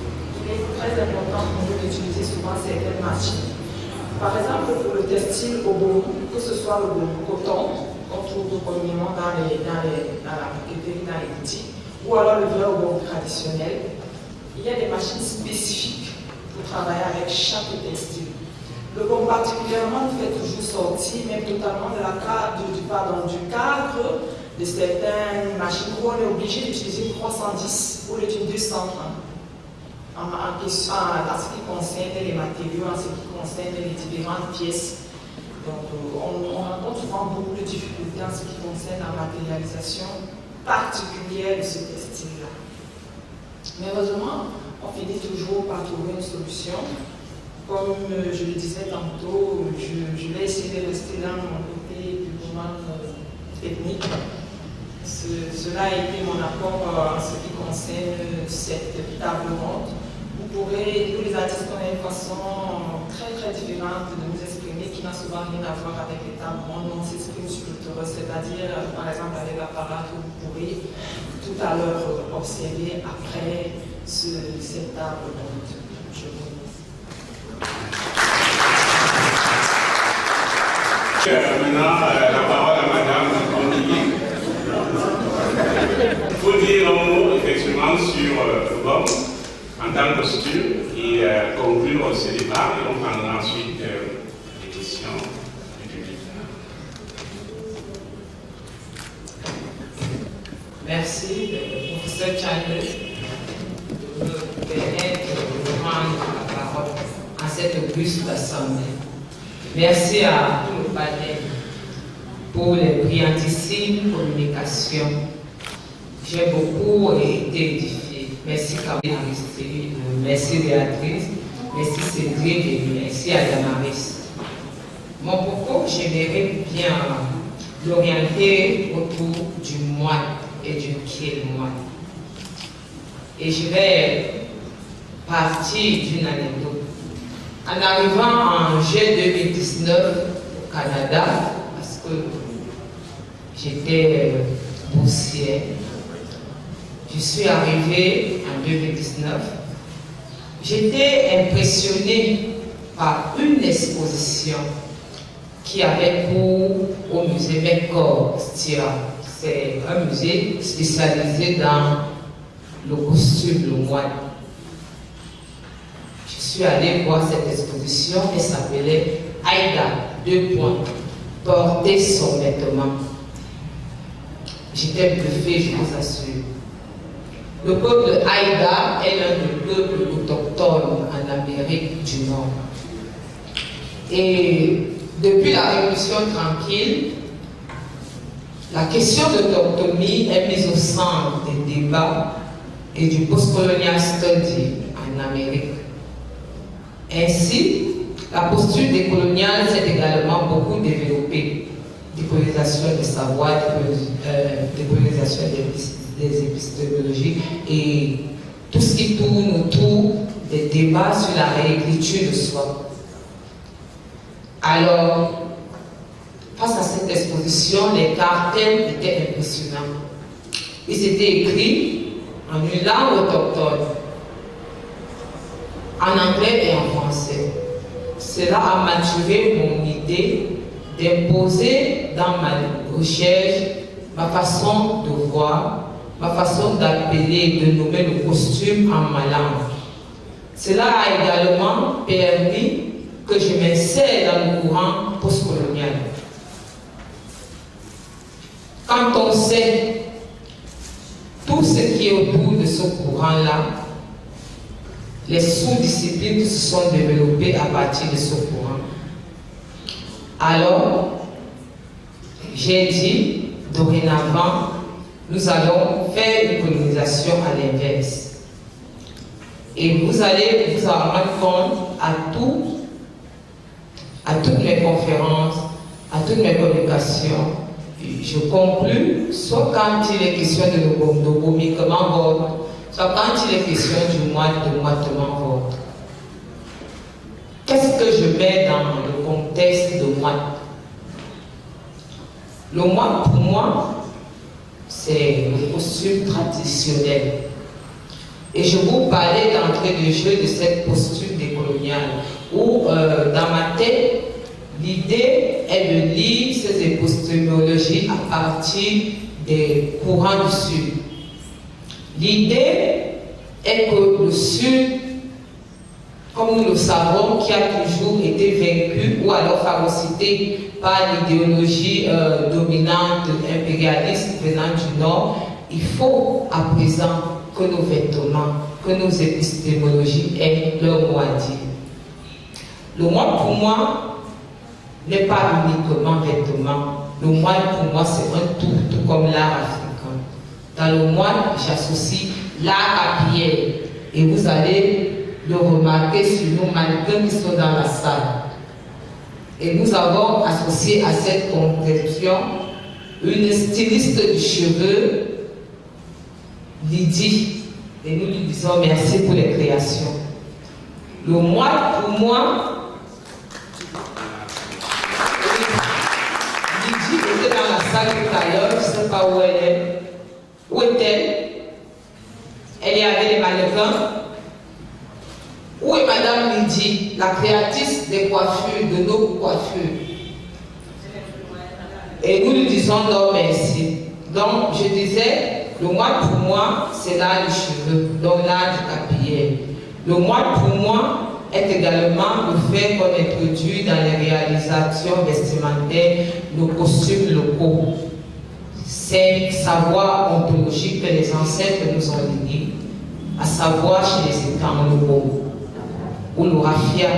Il est très important pour nous d'utiliser souvent certaines machines. Par exemple, pour le textile au bout, que ce soit le coton, qu'on trouve communément dans la papeterie, dans les boutiques, ou alors le vrai au bon traditionnel, il y a des machines spécifiques pour travailler avec chaque textile. Le bon particulièrement nous fait toujours sortir, même totalement du cadre de certaines machines où on est obligé d'utiliser une 310 ou une 230. En ce qui concerne les matériaux, en ce qui concerne les différentes pièces. Donc, on rencontre souvent beaucoup de difficultés en ce qui concerne la matérialisation particulière de ce textile-là. Mais heureusement, on finit toujours par trouver une solution. Comme je le disais tantôt, je vais essayer de rester dans mon côté purement technique. Cela a été mon apport en ce qui concerne cette table ronde. Vous pourrez, tous les artistes ont une façon très très différente de nous exprimer qui n'a souvent rien à voir avec les tables rondes. On s'exprime sur le terrain, c'est-à-dire par exemple avec l'apparat que vous pourrez tout à l'heure observer après cette table ronde. Je vous remercie. Maintenant, la parole à Madame Andrier. Il faut dire un mot effectivement sur le BOM en tant que costume et conclure ce débat et on prendra ensuite les questions du public. Merci, professeur Chandler, de me permettre de prendre la parole en cette auguste assemblée. Merci à tout le panel pour les brillantissimes communications. J'ai beaucoup été édifiée. Merci Caroline Aristide, merci Béatrice, merci Cédric et merci à Damaris. Mon propos, j'aimerais bien l'orienter autour du moine et du pied moine. Et je vais partir d'une anecdote. En arrivant en juillet 2019 au Canada, parce que j'étais boursière, je suis arrivée en 2019. J'étais impressionnée par une exposition qui avait cours au musée McCord Stira. C'est un musée spécialisé dans le costume, le moine. Je suis allée voir cette exposition, elle s'appelait Aïda, porter son vêtement. J'étais bluffée, je vous assure. Le peuple Aïda est l'un des peuples autochtones en Amérique du Nord. Et depuis la Révolution tranquille, la question de l'autochtonie est mise au centre des débats et du post-colonial study en Amérique. Ainsi, la posture décoloniale s'est également beaucoup développée. Décolonisation des savoirs, décolonisation des épistémologies et tout ce qui tourne autour des débats sur la réécriture de soi. Alors, face à cette exposition, les cartels étaient impressionnants. Ils étaient écrits en une langue autochtone, en anglais et en français. Cela a maturé mon idée d'imposer dans ma recherche ma façon de voir, ma façon d'appeler et de nommer le costume en ma langue. Cela a également permis que je m'insère dans le courant postcolonial. Quand on sait tout ce qui est autour de ce courant-là, les sous-disciplines qui se sont développées à partir de ce courant, alors j'ai dit, dorénavant, nous allons faire une colonisation à l'inverse. Et vous allez vous en rendre compte à toutes mes conférences, à toutes mes communications. Je conclus, soit quand il est question de gomiquement vote, soit quand il est question du moitement vote. Qu'est-ce que je mets dans le contexte de moite? Le moite, pour moi, c'est le costume traditionnel. Et je vous parlais d'entrée de jeu de cette posture décoloniale, où dans ma tête, l'idée est de lire ces épistémologies à partir des courants du Sud. L'idée est que le Sud, comme nous le savons, qui a toujours été vaincu ou alors phagocyté par l'idéologie dominante impérialiste venant du Nord, il faut à présent que nos vêtements, que nos épistémologies aient leur mot à dire. Le moine pour moi n'est pas uniquement vêtements. Le moine pour moi c'est un tout comme l'art africain. Dans le moine, j'associe l'art à pierre. Et vous allez le remarquer sur nos mannequins qui sont dans la salle. Et nous avons associé à cette conception une styliste du cheveu, Lydie, et nous lui disons merci pour les créations. Le moine, pour moi, Lydie était dans la salle tout à l'heure, je ne sais pas où elle est. Où est-elle? Elle est avec les mannequins. Où est Madame Lydie, la créatrice des coiffures, de nos coiffures? Et nous lui disons non merci. Donc je disais, le moine pour moi, c'est l'art du cheveu, donc l'art du capillaire. Le moine pour moi est également le fait qu'on introduit dans les réalisations vestimentaires nos costumes locaux. c'est savoir ontologique que les ancêtres nous ont légué, à savoir chez les Écans, le mot, ou le raffia.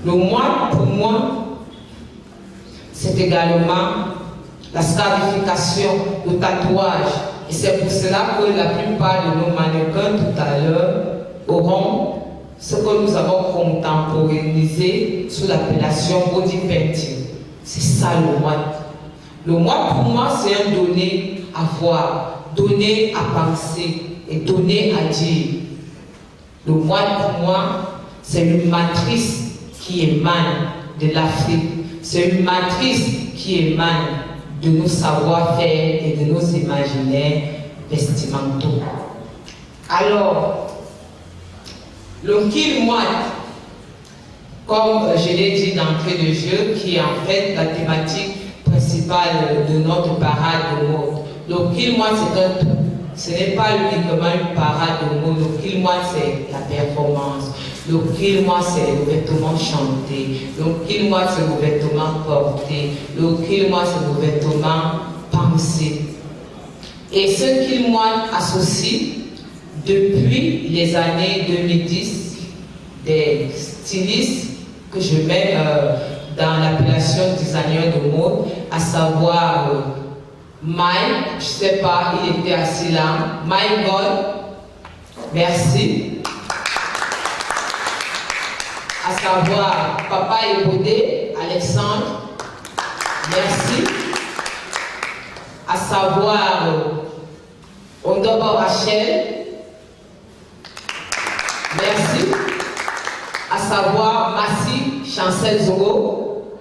Le moine, pour moi, c'est également la scarification, le tatouage. Et c'est pour cela que la plupart de nos mannequins tout à l'heure auront ce que nous avons contemporanisé sous l'appellation body painting. C'est ça le moine. Le moine pour moi c'est un donner à voir, donner à penser et donner à dire. Le moine pour moi c'est une matrice qui émane de l'Afrique. C'est une matrice qui émane de nos savoir-faire et de nos imaginaires vestimentaux. Alors, le Kil Moine, comme je l'ai dit d'entrée de jeu, qui est en fait la thématique principale de notre parade de mode. Le Kil Moine, c'est un tout. Ce n'est pas uniquement une parade de mode. Le Kil Moine, c'est la performance. Le Kil Moine, c'est le vêtement chanté. Le Kil Moine, c'est le vêtement porté. Le Kil Moine, c'est le vêtement pensé. Et ce Kil Moine associe, depuis les années 2010, des stylistes que je mets dans l'appellation designer de mode, à savoir Mike, je ne sais pas, il était assis là, My God, merci. À savoir Papa Ebodé, Alexandre, merci. À savoir Ondoba Rachel, merci. À savoir Massi Chancel Zogo,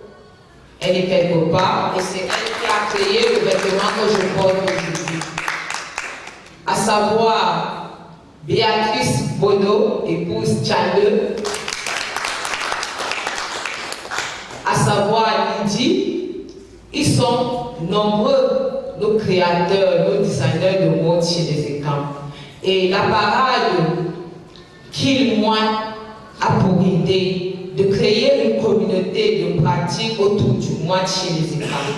elle est quelque part et c'est elle qui a créé le vêtement que je porte aujourd'hui. À savoir Béatrice Bono, épouse Tchande. À savoir Lydie, ils sont nombreux, nos créateurs, nos designers de mode chez les Écans. Et la parade Kil Moine a pour idée de créer une communauté de pratiques autour du moine chez les Écans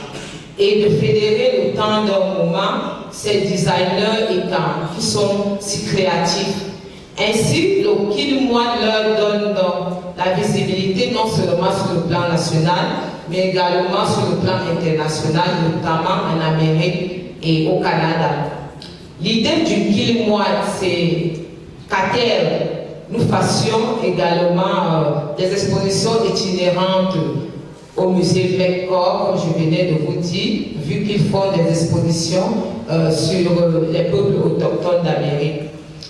et de fédérer le temps d'un moment ces designers Écans qui sont si créatifs. Ainsi, le Kil Moine leur donne la visibilité non seulement sur le plan national, mais également sur le plan international, notamment en Amérique et au Canada. L'idée du Kil Moine, c'est qu'à terme, nous fassions également des expositions itinérantes au musée Mekor, comme je venais de vous dire, vu qu'ils font des expositions sur les peuples autochtones d'Amérique.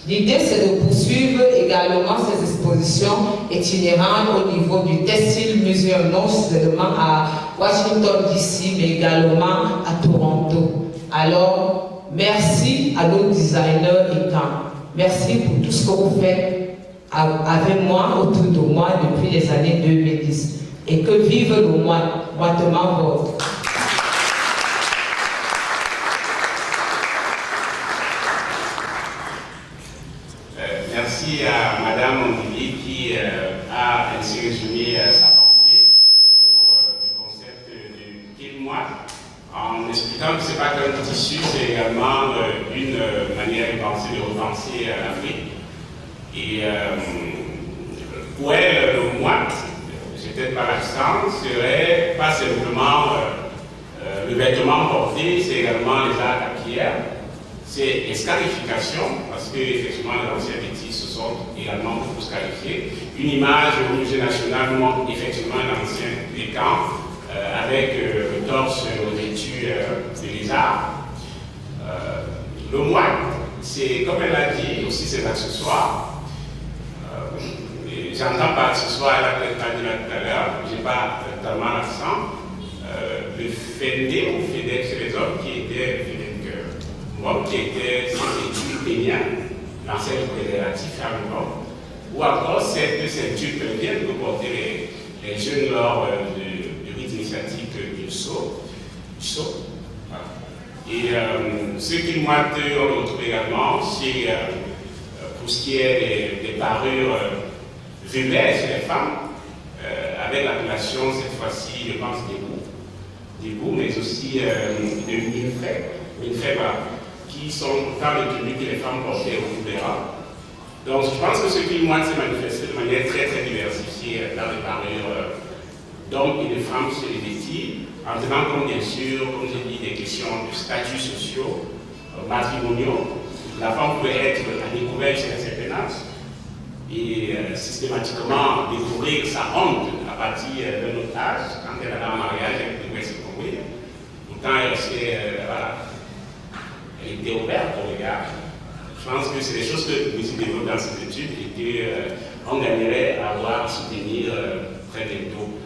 L'idée, c'est de poursuivre également ces expositions itinérantes au niveau du Textile Museum, non seulement à Washington DC, mais également à Toronto. Alors, merci à nos designers Écans. Merci pour tout ce que vous faites avec moi, autour de moi, depuis les années 2010. Et que vive le moitement vôtre. Merci à Madame Ondivi qui a ainsi résumé sa pensée autour du concept de Kil Moine, en expliquant que ce n'est pas qu'un tissu, c'est également une manière de penser, de repenser l'Afrique. Et pour elle, le moine, c'est peut-être par l'accent, serait pas simplement le vêtement porté, c'est également les arts d'acquiert. C'est escarification, parce que effectivement les anciens métis se sont également beaucoup scarifiés. Une image au musée national montre effectivement un ancien Écans avec le torse revêtu de lézard. Le moine, c'est comme elle l'a dit, aussi ses accessoires. J'entends par accessoires, elle a peut-être pas dit là tout à l'heure, je n'ai pas tellement l'accent. Le fédé ou fédé, c'est les hommes qui étaient qui était cette ceinture l'ancienne fédérative à l'Europe, ou encore cette ceinture pelvienne que portaient les jeunes lors du rite initiatique du saut. Voilà. Et ce qui moi on le retrouve également chez, pour ce qui est des parures vulaires chez les femmes, avec l'appellation cette fois-ci, je pense, debout, mais aussi de minfeb, qui sont autant de tenues que les femmes portaient au Koubera. Donc je pense que ce qu'il moite s'est manifesté de manière très très diversifiée dans les parures d'hommes et de femmes sur les vêtis, en tenant compte bien sûr, comme j'ai dit, des questions de statuts sociaux, matrimoniaux. La femme pouvait être à découvert jusqu'à un certain âge et systématiquement découvrir sa honte à partir d'un autre âge, quand elle allait en mariage, elle pouvait se couvrir. Pourtant, elle était ouverte au regard. Je pense que c'est des choses que nous développons dans ces études et qu'on gagnerait à avoir à soutenir très bientôt.